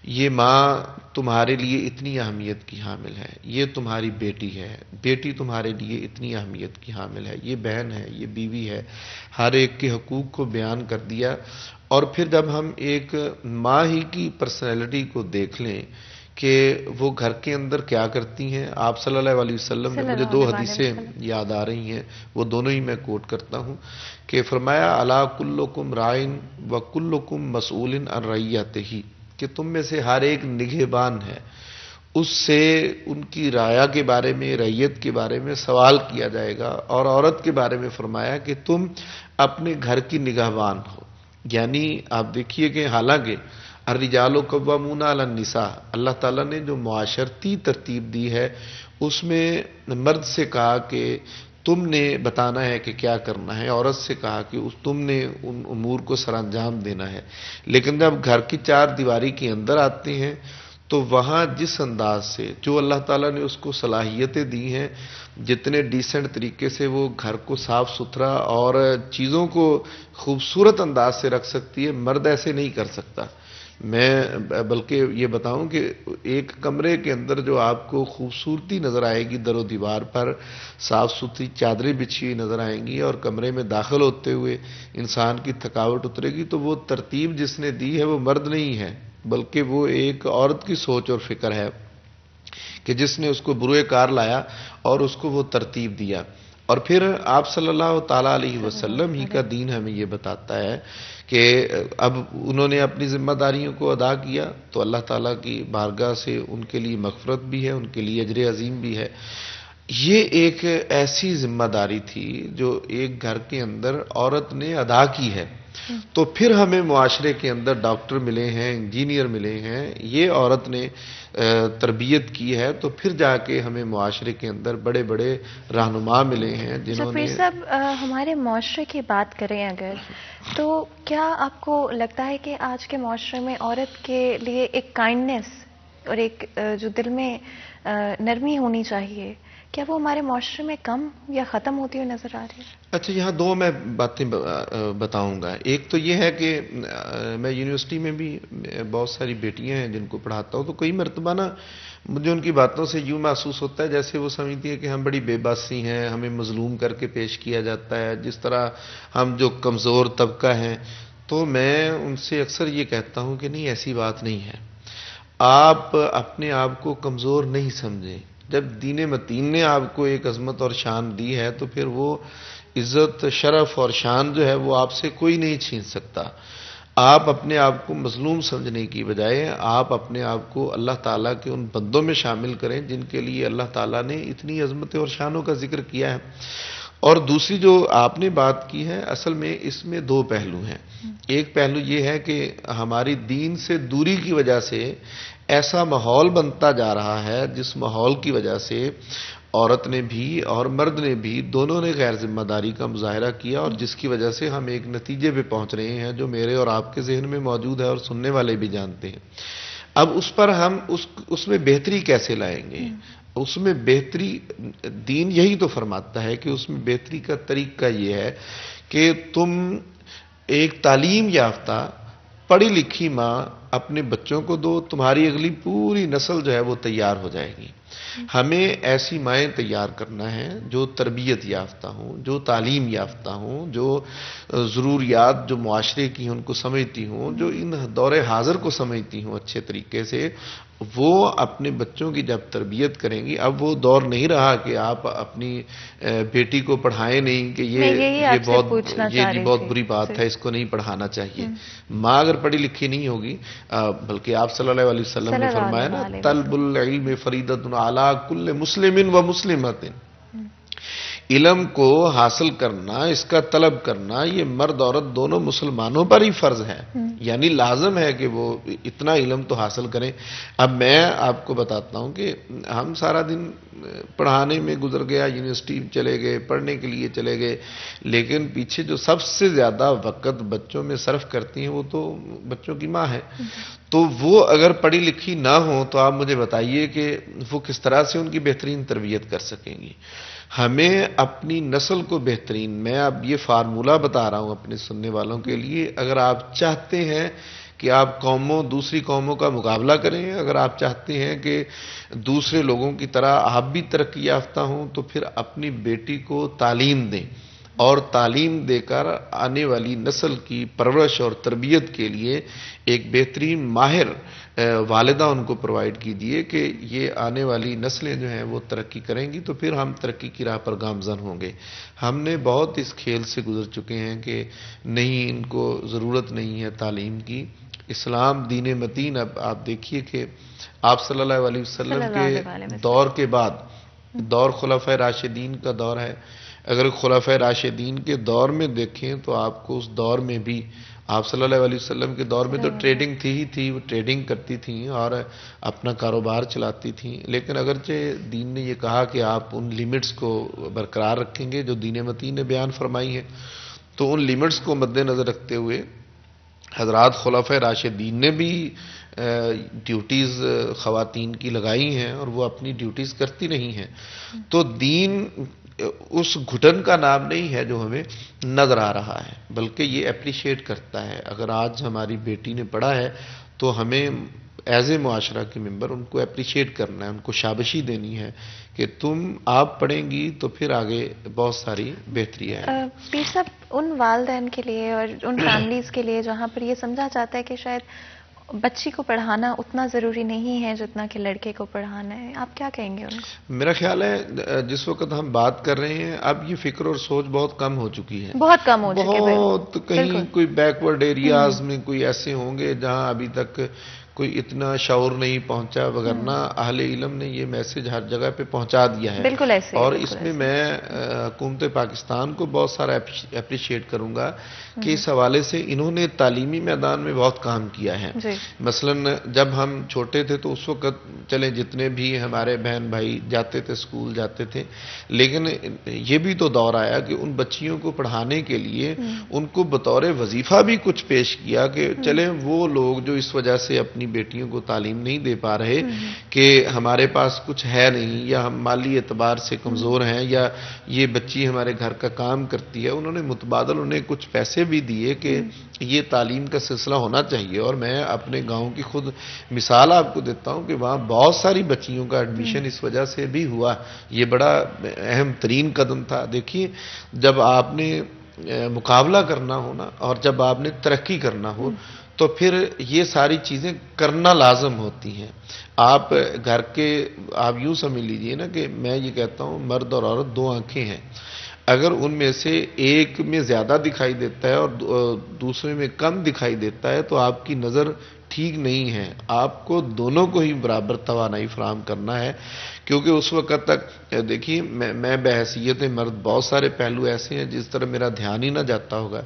یہ ماں تمہارے لیے اتنی اہمیت کی حامل ہے، یہ تمہاری بیٹی ہے، بیٹی تمہارے لیے اتنی اہمیت کی حامل ہے، یہ بہن ہے، یہ بیوی ہے، ہر ایک کے حقوق کو بیان کر دیا۔ اور پھر جب ہم ایک ماں ہی کی پرسنالٹی کو دیکھ لیں کہ وہ گھر کے اندر کیا کرتی ہیں، آپ صلی اللہ علیہ وسلم نے، صلی مجھے اللہ 2 علیہ حدیثیں وسلم۔ یاد آ رہی ہیں، وہ دونوں ہی میں کوٹ کرتا ہوں، کہ فرمایا الا کلکم رائن و کلکم مسئول عن رعیتہ، کہ تم میں سے ہر ایک نگہبان ہے، اس سے ان کی رعایا کے بارے میں، رعیت کے بارے میں سوال کیا جائے گا۔ اور عورت کے بارے میں فرمایا کہ تم اپنے گھر کی نگہبان ہو۔ یعنی آپ دیکھیے کہ حالانکہ الرجال قوامون علی النساء، اللہ تعالیٰ نے جو معاشرتی ترتیب دی ہے اس میں مرد سے کہا کہ تم نے بتانا ہے کہ کیا کرنا ہے، عورت سے کہا کہ تم نے ان امور کو سر انجام دینا ہے، لیکن جب گھر کی 4 دیواری کے اندر آتے ہیں تو وہاں جس انداز سے جو اللہ تعالیٰ نے اس کو صلاحیتیں دی ہیں، جتنے ڈیسنٹ طریقے سے وہ گھر کو صاف ستھرا اور چیزوں کو خوبصورت انداز سے رکھ سکتی ہے، مرد ایسے نہیں کر سکتا۔ میں بلکہ یہ بتاؤں کہ ایک کمرے کے اندر جو آپ کو خوبصورتی نظر آئے گی، در و دیوار پر صاف ستھری چادریں بچھی ہوئی نظر آئیں گی، اور کمرے میں داخل ہوتے ہوئے انسان کی تھکاوٹ اترے گی، تو وہ ترتیب جس نے دی ہے وہ مرد نہیں ہے، بلکہ وہ ایک عورت کی سوچ اور فکر ہے کہ جس نے اس کو بروئے کار لایا اور اس کو وہ ترتیب دیا۔ اور پھر آپ صلی اللہ تعالیٰ علیہ وسلم ہی کا دین ہمیں یہ بتاتا ہے کہ اب انہوں نے اپنی ذمہ داریوں کو ادا کیا تو اللہ تعالیٰ کی بارگاہ سے ان کے لیے مغفرت بھی ہے، ان کے لیے اجر عظیم بھی ہے۔ یہ ایک ایسی ذمہ داری تھی جو ایک گھر کے اندر عورت نے ادا کی ہے۔ تو پھر ہمیں معاشرے کے اندر ڈاکٹر ملے ہیں، انجینئر ملے ہیں، یہ عورت نے تربیت کی ہے، تو پھر جا کے ہمیں معاشرے کے اندر بڑے بڑے رہنما ملے ہیں جنہوں نے... پیر صاحب، ہمارے معاشرے کی بات کریں اگر، تو کیا آپ کو لگتا ہے کہ آج کے معاشرے میں عورت کے لیے ایک کائنڈنس اور ایک جو دل میں نرمی ہونی چاہیے، کیا وہ ہمارے معاشرے میں کم یا ختم ہوتی ہوئی نظر آ رہی ہے؟ اچھا، یہاں 2 میں باتیں بتاؤں گا۔ ایک تو یہ ہے کہ میں یونیورسٹی میں بھی بہت ساری بیٹیاں ہیں جن کو پڑھاتا ہوں، تو کئی مرتبہ نا مجھے ان کی باتوں سے یوں محسوس ہوتا ہے جیسے وہ سمجھتی ہیں کہ ہم بڑی بے باسی ہیں، ہمیں مظلوم کر کے پیش کیا جاتا ہے، جس طرح ہم جو کمزور طبقہ ہیں۔ تو میں ان سے اکثر یہ کہتا ہوں کہ نہیں، ایسی بات نہیں ہے، آپ اپنے آپ کو کمزور نہیں سمجھیں۔ جب دین متین نے آپ کو ایک عظمت اور شان دی ہے تو پھر وہ عزت، شرف اور شان جو ہے وہ آپ سے کوئی نہیں چھین سکتا۔ آپ اپنے آپ کو مظلوم سمجھنے کی بجائے آپ اپنے آپ کو اللہ تعالیٰ کے ان بندوں میں شامل کریں جن کے لیے اللہ تعالیٰ نے اتنی عظمتیں اور شانوں کا ذکر کیا ہے۔ اور دوسری جو آپ نے بات کی ہے، اصل میں اس میں 2 پہلو ہیں۔ ایک پہلو یہ ہے کہ ہماری دین سے دوری کی وجہ سے ایسا ماحول بنتا جا رہا ہے جس ماحول کی وجہ سے عورت نے بھی اور مرد نے بھی دونوں نے غیر ذمہ داری کا مظاہرہ کیا، اور جس کی وجہ سے ہم ایک نتیجے پہ پہنچ رہے ہیں جو میرے اور آپ کے ذہن میں موجود ہے اور سننے والے بھی جانتے ہیں۔ اب اس پر ہم اس میں بہتری کیسے لائیں گے؟ اس میں بہتری، دین یہی تو فرماتا ہے کہ اس میں بہتری کا طریقہ یہ ہے کہ تم ایک تعلیم یافتہ پڑھی لکھی ماں اپنے بچوں کو دو، تمہاری اگلی پوری نسل جو ہے وہ تیار ہو جائے گی۔ ہمیں ایسی مائیں تیار کرنا ہے جو تربیت یافتہ ہوں، جو تعلیم یافتہ ہوں، جو ضروریات جو معاشرے کی ہیں ان کو سمجھتی ہوں، جو ان دور حاضر کو سمجھتی ہوں اچھے طریقے سے۔ وہ اپنے بچوں کی جب تربیت کریں گی، اب وہ دور نہیں رہا کہ آپ اپنی بیٹی کو پڑھائیں نہیں کہ یہ بہت بری بات ہے، اس کو نہیں پڑھانا چاہیے۔ ماں اگر پڑھی لکھی نہیں ہوگی، بلکہ آپ صلی اللہ علیہ وسلم نے فرمایا نا، طلب العلم فریضۃ علی کل مسلم و مسلمۃ، علم کو حاصل کرنا، اس کا طلب کرنا، یہ مرد عورت دونوں مسلمانوں پر ہی فرض ہے، یعنی لازم ہے کہ وہ اتنا علم تو حاصل کریں۔ اب میں آپ کو بتاتا ہوں کہ ہم سارا دن پڑھانے میں گزر گیا، یونیورسٹی چلے گئے، پڑھنے کے لیے چلے گئے، لیکن پیچھے جو سب سے زیادہ وقت بچوں میں صرف کرتی ہیں وہ تو بچوں کی ماں ہے۔ تو وہ اگر پڑھی لکھی نہ ہوں تو آپ مجھے بتائیے کہ وہ کس طرح سے ان کی بہترین تربیت کر سکیں گی۔ ہمیں اپنی نسل کو بہترین، میں اب یہ فارمولہ بتا رہا ہوں اپنے سننے والوں کے لیے، اگر آپ چاہتے ہیں کہ آپ دوسری قوموں کا مقابلہ کریں. اگر آپ چاہتے ہیں کہ دوسرے لوگوں کی طرح آپ بھی ترقی یافتہ ہوں تو پھر اپنی بیٹی کو تعلیم دیں اور تعلیم دے کر آنے والی نسل کی پرورش اور تربیت کے لیے ایک بہترین ماہر والدہ ان کو پرووائڈ کیجیے کہ یہ آنے والی نسلیں جو ہیں وہ ترقی کریں گی تو پھر ہم ترقی کی راہ پر گامزن ہوں گے. ہم نے بہت اس کھیل سے گزر چکے ہیں کہ نہیں ان کو ضرورت نہیں ہے تعلیم کی. اسلام دین متین. اب آپ دیکھیے کہ آپ صلی اللہ علیہ وسلم کے دور کے بعد دور خلفائے راشدین کا دور ہے. اگر خلفائے راشدین کے دور میں دیکھیں تو آپ کو اس دور میں بھی آپ صلی اللہ علیہ وسلم کے دور میں تو ٹریڈنگ تھی وہ ٹریڈنگ کرتی تھیں اور اپنا کاروبار چلاتی تھیں. لیکن اگرچہ دین نے یہ کہا کہ آپ ان لیمٹس کو برقرار رکھیں گے جو دین متین نے بیان فرمائی ہیں، تو ان لیمٹس کو مد نظر رکھتے ہوئے حضرات خلفائے راشدین نے بھی ڈیوٹیز خواتین کی لگائی ہیں اور وہ اپنی ڈیوٹیز کرتی نہیں ہیں. تو دین اس گھٹن کا نام نہیں ہے جو ہمیں نظر آ رہا ہے، بلکہ یہ اپریشیٹ کرتا ہے. اگر آج ہماری بیٹی نے پڑھا ہے تو ہمیں ایز اے معاشرہ کے ممبر ان کو اپریشیٹ کرنا ہے، ان کو شاباشی دینی ہے کہ آپ پڑھیں گی تو پھر آگے بہت ساری بہتری ہے. پیر صاحب، ان والدین کے لیے اور ان فیملیز کے لیے جہاں پر یہ سمجھا جاتا ہے کہ شاید بچی کو پڑھانا اتنا ضروری نہیں ہے جتنا کہ لڑکے کو پڑھانا ہے، آپ کیا کہیں گے ان کو؟ میرا خیال ہے جس وقت ہم بات کر رہے ہیں اب یہ فکر اور سوچ بہت کم ہو چکی ہے. بہت کم ہو چکی ہے. بہت کہیں کوئی بیکورڈ ایریاز میں کوئی ایسے ہوں گے جہاں ابھی تک کوئی اتنا شعور نہیں پہنچا، وگرنہ اہل علم نے یہ میسج ہر جگہ پہ پہنچا دیا ہے. بالکل ایسے. اور اس میں میں حکومت پاکستان کو بہت سارا اپریشیٹ کروں گا کہ اس حوالے سے انہوں نے تعلیمی میدان میں بہت کام کیا ہے. مثلا جب ہم چھوٹے تھے تو اس وقت چلیں جتنے بھی ہمارے بہن بھائی جاتے تھے اسکول جاتے تھے، لیکن یہ بھی تو دور آیا کہ ان بچیوں کو پڑھانے کے لیے ان کو بطور وظیفہ بھی کچھ پیش کیا کہ چلیں وہ لوگ جو اس وجہ سے اپنی بیٹیوں کو تعلیم نہیں دے پا رہے کہ ہمارے پاس کچھ ہے نہیں یا ہم مالی اعتبار سے کمزور ہیں یا یہ بچی ہمارے گھر کا کام کرتی ہے، انہوں نے متبادل انہیں کچھ پیسے بھی دیے کہ یہ تعلیم کا سلسلہ ہونا چاہیے. اور میں اپنے گاؤں کی خود مثال آپ کو دیتا ہوں کہ وہاں بہت ساری بچیوں کا ایڈمیشن اس وجہ سے بھی ہوا. یہ بڑا اہم ترین قدم تھا. دیکھیے جب آپ نے مقابلہ کرنا ہو نا اور جب آپ نے ترقی کرنا ہو تو پھر یہ ساری چیزیں کرنا لازم ہوتی ہیں. آپ گھر کے آپ یوں سمجھ لیجئے نا کہ میں یہ کہتا ہوں مرد اور عورت دو آنکھیں ہیں، اگر ان میں سے ایک میں زیادہ دکھائی دیتا ہے اور دوسرے میں کم دکھائی دیتا ہے تو آپ کی نظر ٹھیک نہیں ہے. آپ کو دونوں کو ہی برابر توانائی فراہم کرنا ہے، کیونکہ اس وقت تک دیکھیے میں بحیثیت مرد بہت سارے پہلو ایسے ہیں جس طرح میرا دھیان ہی نہ جاتا ہوگا،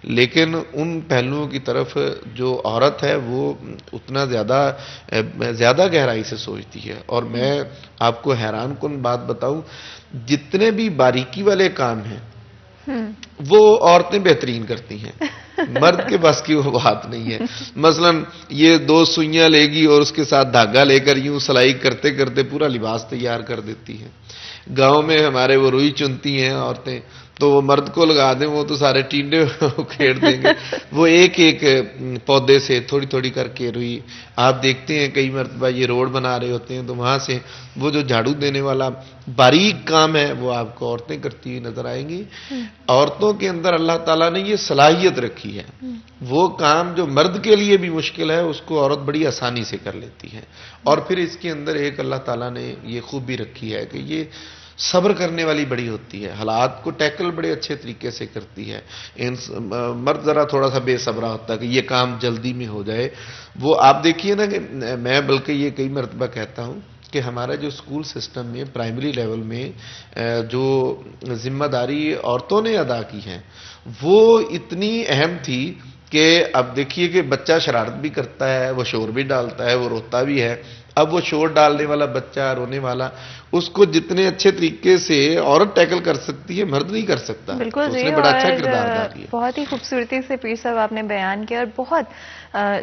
لیکن ان پہلوؤں کی طرف جو عورت ہے وہ اتنا زیادہ گہرائی سے سوچتی ہے. اور میں آپ کو حیران کن بات بتاؤں، جتنے بھی باریکی والے کام ہیں وہ عورتیں بہترین کرتی ہیں، مرد کے بس کی وہ بات نہیں ہے. مثلا یہ 2 سوئیاں لے گی اور اس کے ساتھ دھاگا لے کر یوں سلائی کرتے کرتے پورا لباس تیار کر دیتی ہے. گاؤں میں ہمارے وہ روئی چنتی ہیں عورتیں، تو وہ مرد کو لگا دیں وہ تو سارے ٹینڈے کھیڑ دیں گے. وہ ایک ایک پودے سے تھوڑی تھوڑی کر کے روئی. آپ دیکھتے ہیں کئی مرتبہ یہ روڈ بنا رہے ہوتے ہیں تو وہاں سے وہ جو جھاڑو دینے والا باریک کام ہے وہ آپ کو عورتیں کرتی ہوئی نظر آئیں گی. عورتوں کے اندر اللہ تعالیٰ نے یہ صلاحیت رکھی ہے، وہ کام جو مرد کے لیے بھی مشکل ہے اس کو عورت بڑی آسانی سے کر لیتی ہے. اور پھر اس کے اندر ایک اللہ تعالیٰ نے یہ خوبی رکھی ہے کہ یہ صبر کرنے والی بڑی ہوتی ہے، حالات کو ٹیکل بڑے اچھے طریقے سے کرتی ہے. مرد ذرا تھوڑا سا بے صبرا ہوتا ہے کہ یہ کام جلدی میں ہو جائے. وہ آپ دیکھیے نا کہ میں بلکہ یہ کئی مرتبہ کہتا ہوں کہ ہمارا جو اسکول سسٹم میں پرائمری لیول میں جو ذمہ داری عورتوں نے ادا کی ہے وہ اتنی اہم تھی کہ اب دیکھیے کہ بچہ شرارت بھی کرتا ہے، وہ شور بھی ڈالتا ہے، وہ روتا بھی ہے. اب وہ شور ڈالنے والا بچہ، رونے والا، اس کو جتنے اچھے طریقے سے عورت ٹیکل کر سکتی ہے مرد نہیں کر سکتا. بالکل اس نے بڑا اچھا کردار ادا کیا. بہت ہی خوبصورتی سے پیر صاحب آپ نے بیان کیا اور بہت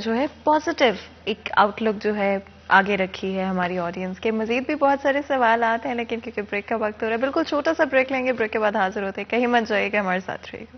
جو ہے پازیٹیو ایک آؤٹ لک جو ہے آگے رکھی ہے ہماری آڈینس کے. مزید بھی بہت سارے سوالات ہیں لیکن کیونکہ بریک کا وقت ہو رہا ہے، بالکل چھوٹا سا بریک لیں گے، بریک کے بعد حاضر ہوتے ہیں. کہیں مت جائے گا، ہمارے ساتھ رہے گا.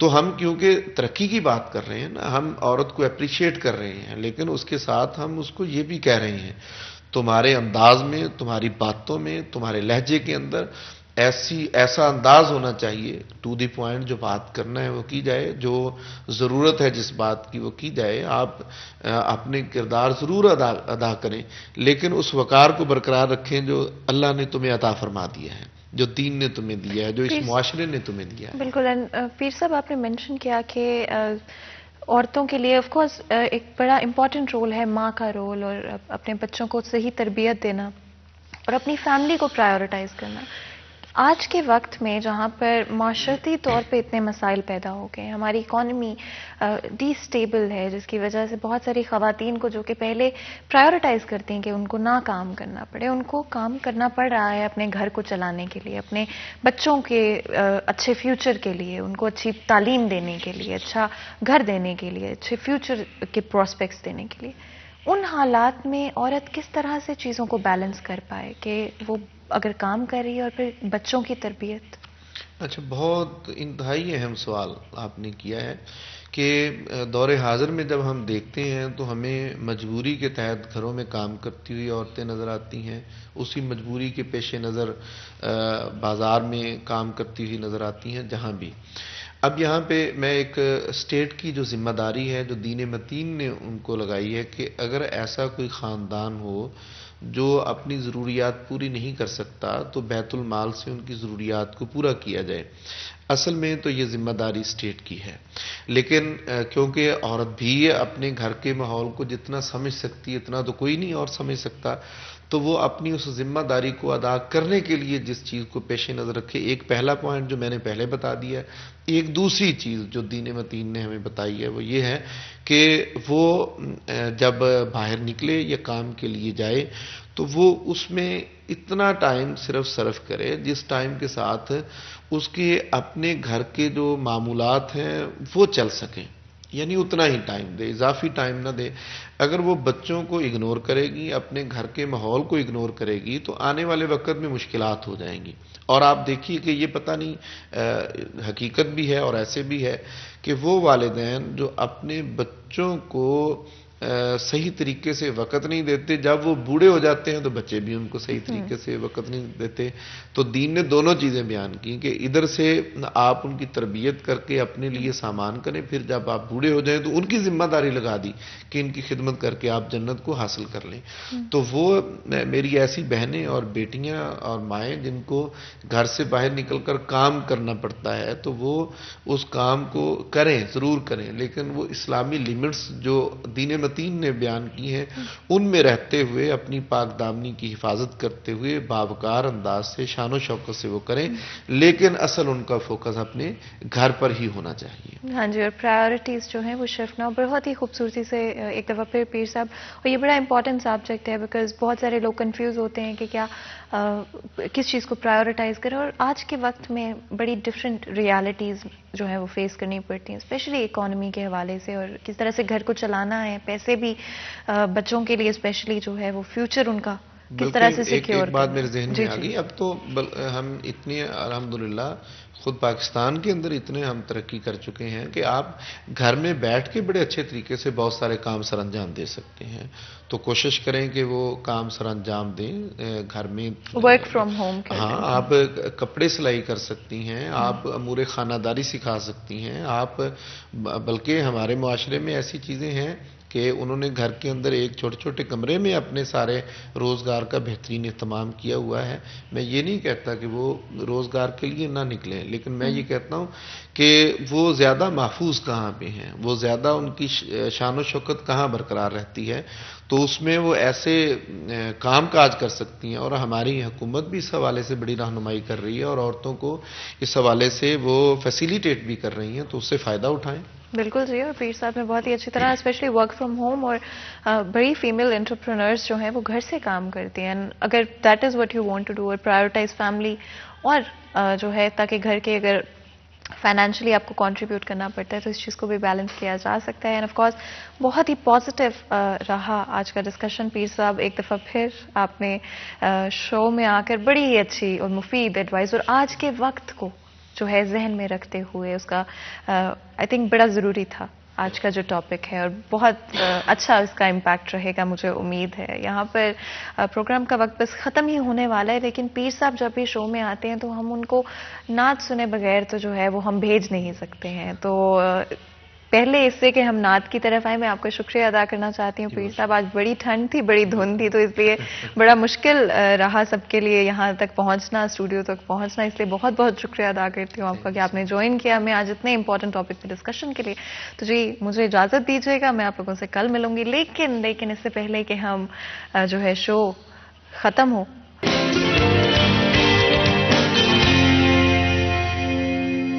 تو ہم کیونکہ ترقی کی بات کر رہے ہیں نا، ہم عورت کو اپریشیٹ کر رہے ہیں، لیکن اس کے ساتھ ہم اس کو یہ بھی کہہ رہے ہیں تمہارے انداز میں، تمہاری باتوں میں، تمہارے لہجے کے اندر ایسا انداز ہونا چاہیے، ٹو دی پوائنٹ، جو بات کرنا ہے وہ کی جائے، جو ضرورت ہے جس بات کی وہ کی جائے. آپ اپنے کردار ضرور ادا کریں، لیکن اس وقار کو برقرار رکھیں جو اللہ نے تمہیں عطا فرما دیا ہے، جو دین نے تمہیں دیا ہے، جو اس معاشرے نے تمہیں دیا ہے. بالکل. پیر صاحب آپ نے مینشن کیا کہ عورتوں کے لیے آف کورس ایک بڑا امپورٹنٹ رول ہے ماں کا رول، اور اپنے بچوں کو صحیح تربیت دینا اور اپنی فیملی کو پرائیورٹائز کرنا. آج کے وقت میں جہاں پر معاشرتی طور پہ اتنے مسائل پیدا ہو گئے ہیں، ہماری اکانومی ڈی سٹیبل ہے، جس کی وجہ سے بہت ساری خواتین کو جو کہ پہلے پرائیورٹائز کرتی ہیں کہ ان کو نہ کام کرنا پڑے، ان کو کام کرنا پڑ رہا ہے اپنے گھر کو چلانے کے لیے، اپنے بچوں کے اچھے فیوچر کے لیے، ان کو اچھی تعلیم دینے کے لیے، اچھا گھر دینے کے لیے، اچھے فیوچر کے پراسپیکٹس دینے کے لیے. ان حالات میں عورت کس طرح سے چیزوں کو بیلنس کر پائے کہ وہ اگر کام کر رہی ہے اور پھر بچوں کی تربیت؟ اچھا، بہت انتہائی اہم سوال آپ نے کیا ہے کہ دور حاضر میں جب ہم دیکھتے ہیں تو ہمیں مجبوری کے تحت گھروں میں کام کرتی ہوئی عورتیں نظر آتی ہیں، اسی مجبوری کے پیش نظر بازار میں کام کرتی ہوئی نظر آتی ہیں، جہاں بھی. اب یہاں پہ میں ایک اسٹیٹ کی جو ذمہ داری ہے جو دین متین نے ان کو لگائی ہے کہ اگر ایسا کوئی خاندان ہو جو اپنی ضروریات پوری نہیں کر سکتا تو بیت المال سے ان کی ضروریات کو پورا کیا جائے. اصل میں تو یہ ذمہ داری اسٹیٹ کی ہے، لیکن کیونکہ عورت بھی اپنے گھر کے ماحول کو جتنا سمجھ سکتی ہے اتنا تو کوئی نہیں اور سمجھ سکتا، تو وہ اپنی اس ذمہ داری کو ادا کرنے کے لیے جس چیز کو پیش نظر رکھے، ایک پہلا پوائنٹ جو میں نے پہلے بتا دیا ہے. ایک دوسری چیز جو دین متین نے ہمیں بتائی ہے وہ یہ ہے کہ وہ جب باہر نکلے یا کام کے لیے جائے تو وہ اس میں اتنا ٹائم صرف صرف کرے جس ٹائم کے ساتھ اس کے اپنے گھر کے جو معمولات ہیں وہ چل سکیں، یعنی اتنا ہی ٹائم دے، اضافی ٹائم نہ دے. اگر وہ بچوں کو اگنور کرے گی، اپنے گھر کے ماحول کو اگنور کرے گی تو آنے والے وقت میں مشکلات ہو جائیں گی. اور آپ دیکھیے کہ یہ پتہ نہیں حقیقت بھی ہے اور ایسے بھی ہے کہ وہ والدین جو اپنے بچوں کو صحیح طریقے سے وقت نہیں دیتے، جب وہ بوڑھے ہو جاتے ہیں تو بچے بھی ان کو صحیح طریقے سے وقت نہیں دیتے. تو دین نے دونوں چیزیں بیان کی کہ ادھر سے آپ ان کی تربیت کر کے اپنے لیے سامان کریں، پھر جب آپ بوڑھے ہو جائیں تو ان کی ذمہ داری لگا دی کہ ان کی خدمت کر کے آپ جنت کو حاصل کر لیں. تو وہ میری ایسی بہنیں اور بیٹیاں اور مائیں جن کو گھر سے باہر نکل کر کام کرنا پڑتا ہے تو وہ اس کام کو کریں، ضرور کریں، لیکن وہ اسلامی لیمٹس جو دین متین نے بیان کی ہیں ان میں رہتے ہوئے اپنی پاک دامنی کی حفاظت کرتے ہوئے باوقار انداز سے شان و شوکت سے وہ کریں، لیکن اصل ان کا فوکس اپنے گھر پر ہی ہونا چاہیے. ہاں جی، اور پرائیورٹیز جو ہیں وہ شفٹ نہ، بہت ہی خوبصورتی سے ایک دفعہ پھر پیر صاحب، اور یہ بڑا امپورٹنٹ سبجیکٹ ہے بیکاز بہت سارے لوگ کنفیوز ہوتے ہیں کہ کیا کس چیز کو پرائیورٹائز کریں، اور آج کے وقت میں بڑی ڈفرینٹ ریالٹیز جو ہیں وہ فیس کرنی پڑتی ہیں، اسپیشلی اکانومی کے حوالے سے، اور کس طرح سے گھر کو چلانا ہے، پیسے بھی بچوں کے لیے اسپیشلی جو ہے وہ فیوچر ان کا کس طرح سے سیکیور. ایک بات میرے ذہن میں آ گئی، اب تو ہم اتنے الحمدللہ خود پاکستان کے اندر اتنے ہم ترقی کر چکے ہیں کہ آپ گھر میں بیٹھ کے بڑے اچھے طریقے سے بہت سارے کام سر انجام دے سکتے ہیں. تو کوشش کریں کہ وہ کام سر انجام دیں گھر میں. Work from home. ہاں، آپ کپڑے سلائی کر سکتی ہیں، آپ امور خانہ داری سکھا سکتی ہیں، آپ بلکہ ہمارے معاشرے میں ایسی چیزیں ہیں کہ انہوں نے گھر کے اندر ایک چھوٹے چھوٹے کمرے میں اپنے سارے روزگار کا بہترین اہتمام کیا ہوا ہے. میں یہ نہیں کہتا کہ وہ روزگار کے لیے نہ نکلیں، لیکن میں یہ کہتا ہوں کہ وہ زیادہ محفوظ کہاں پہ ہیں، وہ زیادہ ان کی شان و شوکت کہاں برقرار رہتی ہے، تو اس میں وہ ایسے کام کاج کر سکتی ہیں. اور ہماری حکومت بھی اس حوالے سے بڑی رہنمائی کر رہی ہے اور عورتوں کو اس حوالے سے وہ فیسیلیٹیٹ بھی کر رہی ہیں، تو اس سے فائدہ اٹھائیں. بالکل جی، اور پیر صاحب نے بہت ہی اچھی طرح اسپیشلی ورک فرام ہوم اور بڑی فیمیل انٹرپرینرز جو ہیں وہ گھر سے کام کرتی ہیں، اگر that is what you want to do, اور پرائیورٹائز فیملی، اور جو ہے تاکہ گھر کے اگر فائنینشلی آپ کو کنٹریبیوٹ کرنا پڑتا ہے تو اس چیز کو بھی بیلنس کیا جا سکتا ہے. اینڈ آف کورس بہت ہی پازیٹیو رہا آج کا ڈسکشن. پیر صاحب ایک دفعہ پھر آپ نے شو میں آ کر بڑی ہی اچھی اور مفید ایڈوائز اور آج کے وقت کو جو ہے ذہن میں رکھتے ہوئے اس کا آئی تھنک بڑا ضروری تھا آج کا جو ٹاپک ہے، اور بہت اچھا اس کا امپیکٹ رہے گا مجھے امید ہے. یہاں پر پروگرام کا وقت بس ختم ہی ہونے والا ہے، لیکن پیر صاحب جب بھی شو میں آتے ہیں تو ہم ان کو نعت سنے بغیر تو جو ہے وہ ہم بھیج نہیں سکتے ہیں. تو پہلے اس سے کہ ہم نعت کی طرف آئیں، میں آپ کا شکریہ ادا کرنا چاہتی ہوں پیر صاحب. آج بڑی ٹھنڈ تھی، بڑی دھند تھی، تو اس لیے بڑا مشکل رہا سب کے لیے یہاں تک پہنچنا، اسٹوڈیو تک پہنچنا. اس لیے بہت بہت شکریہ ادا کرتی ہوں آپ کا کہ آپ نے جوائن کیا ہمیں آج اتنے امپورٹنٹ ٹاپک پہ ڈسکشن کے لیے. تو جی مجھے اجازت دیجیے گا، میں آپ لوگوں سے کل ملوں گی، لیکن اس سے پہلے کہ ہم جو ہے شو ختم ہو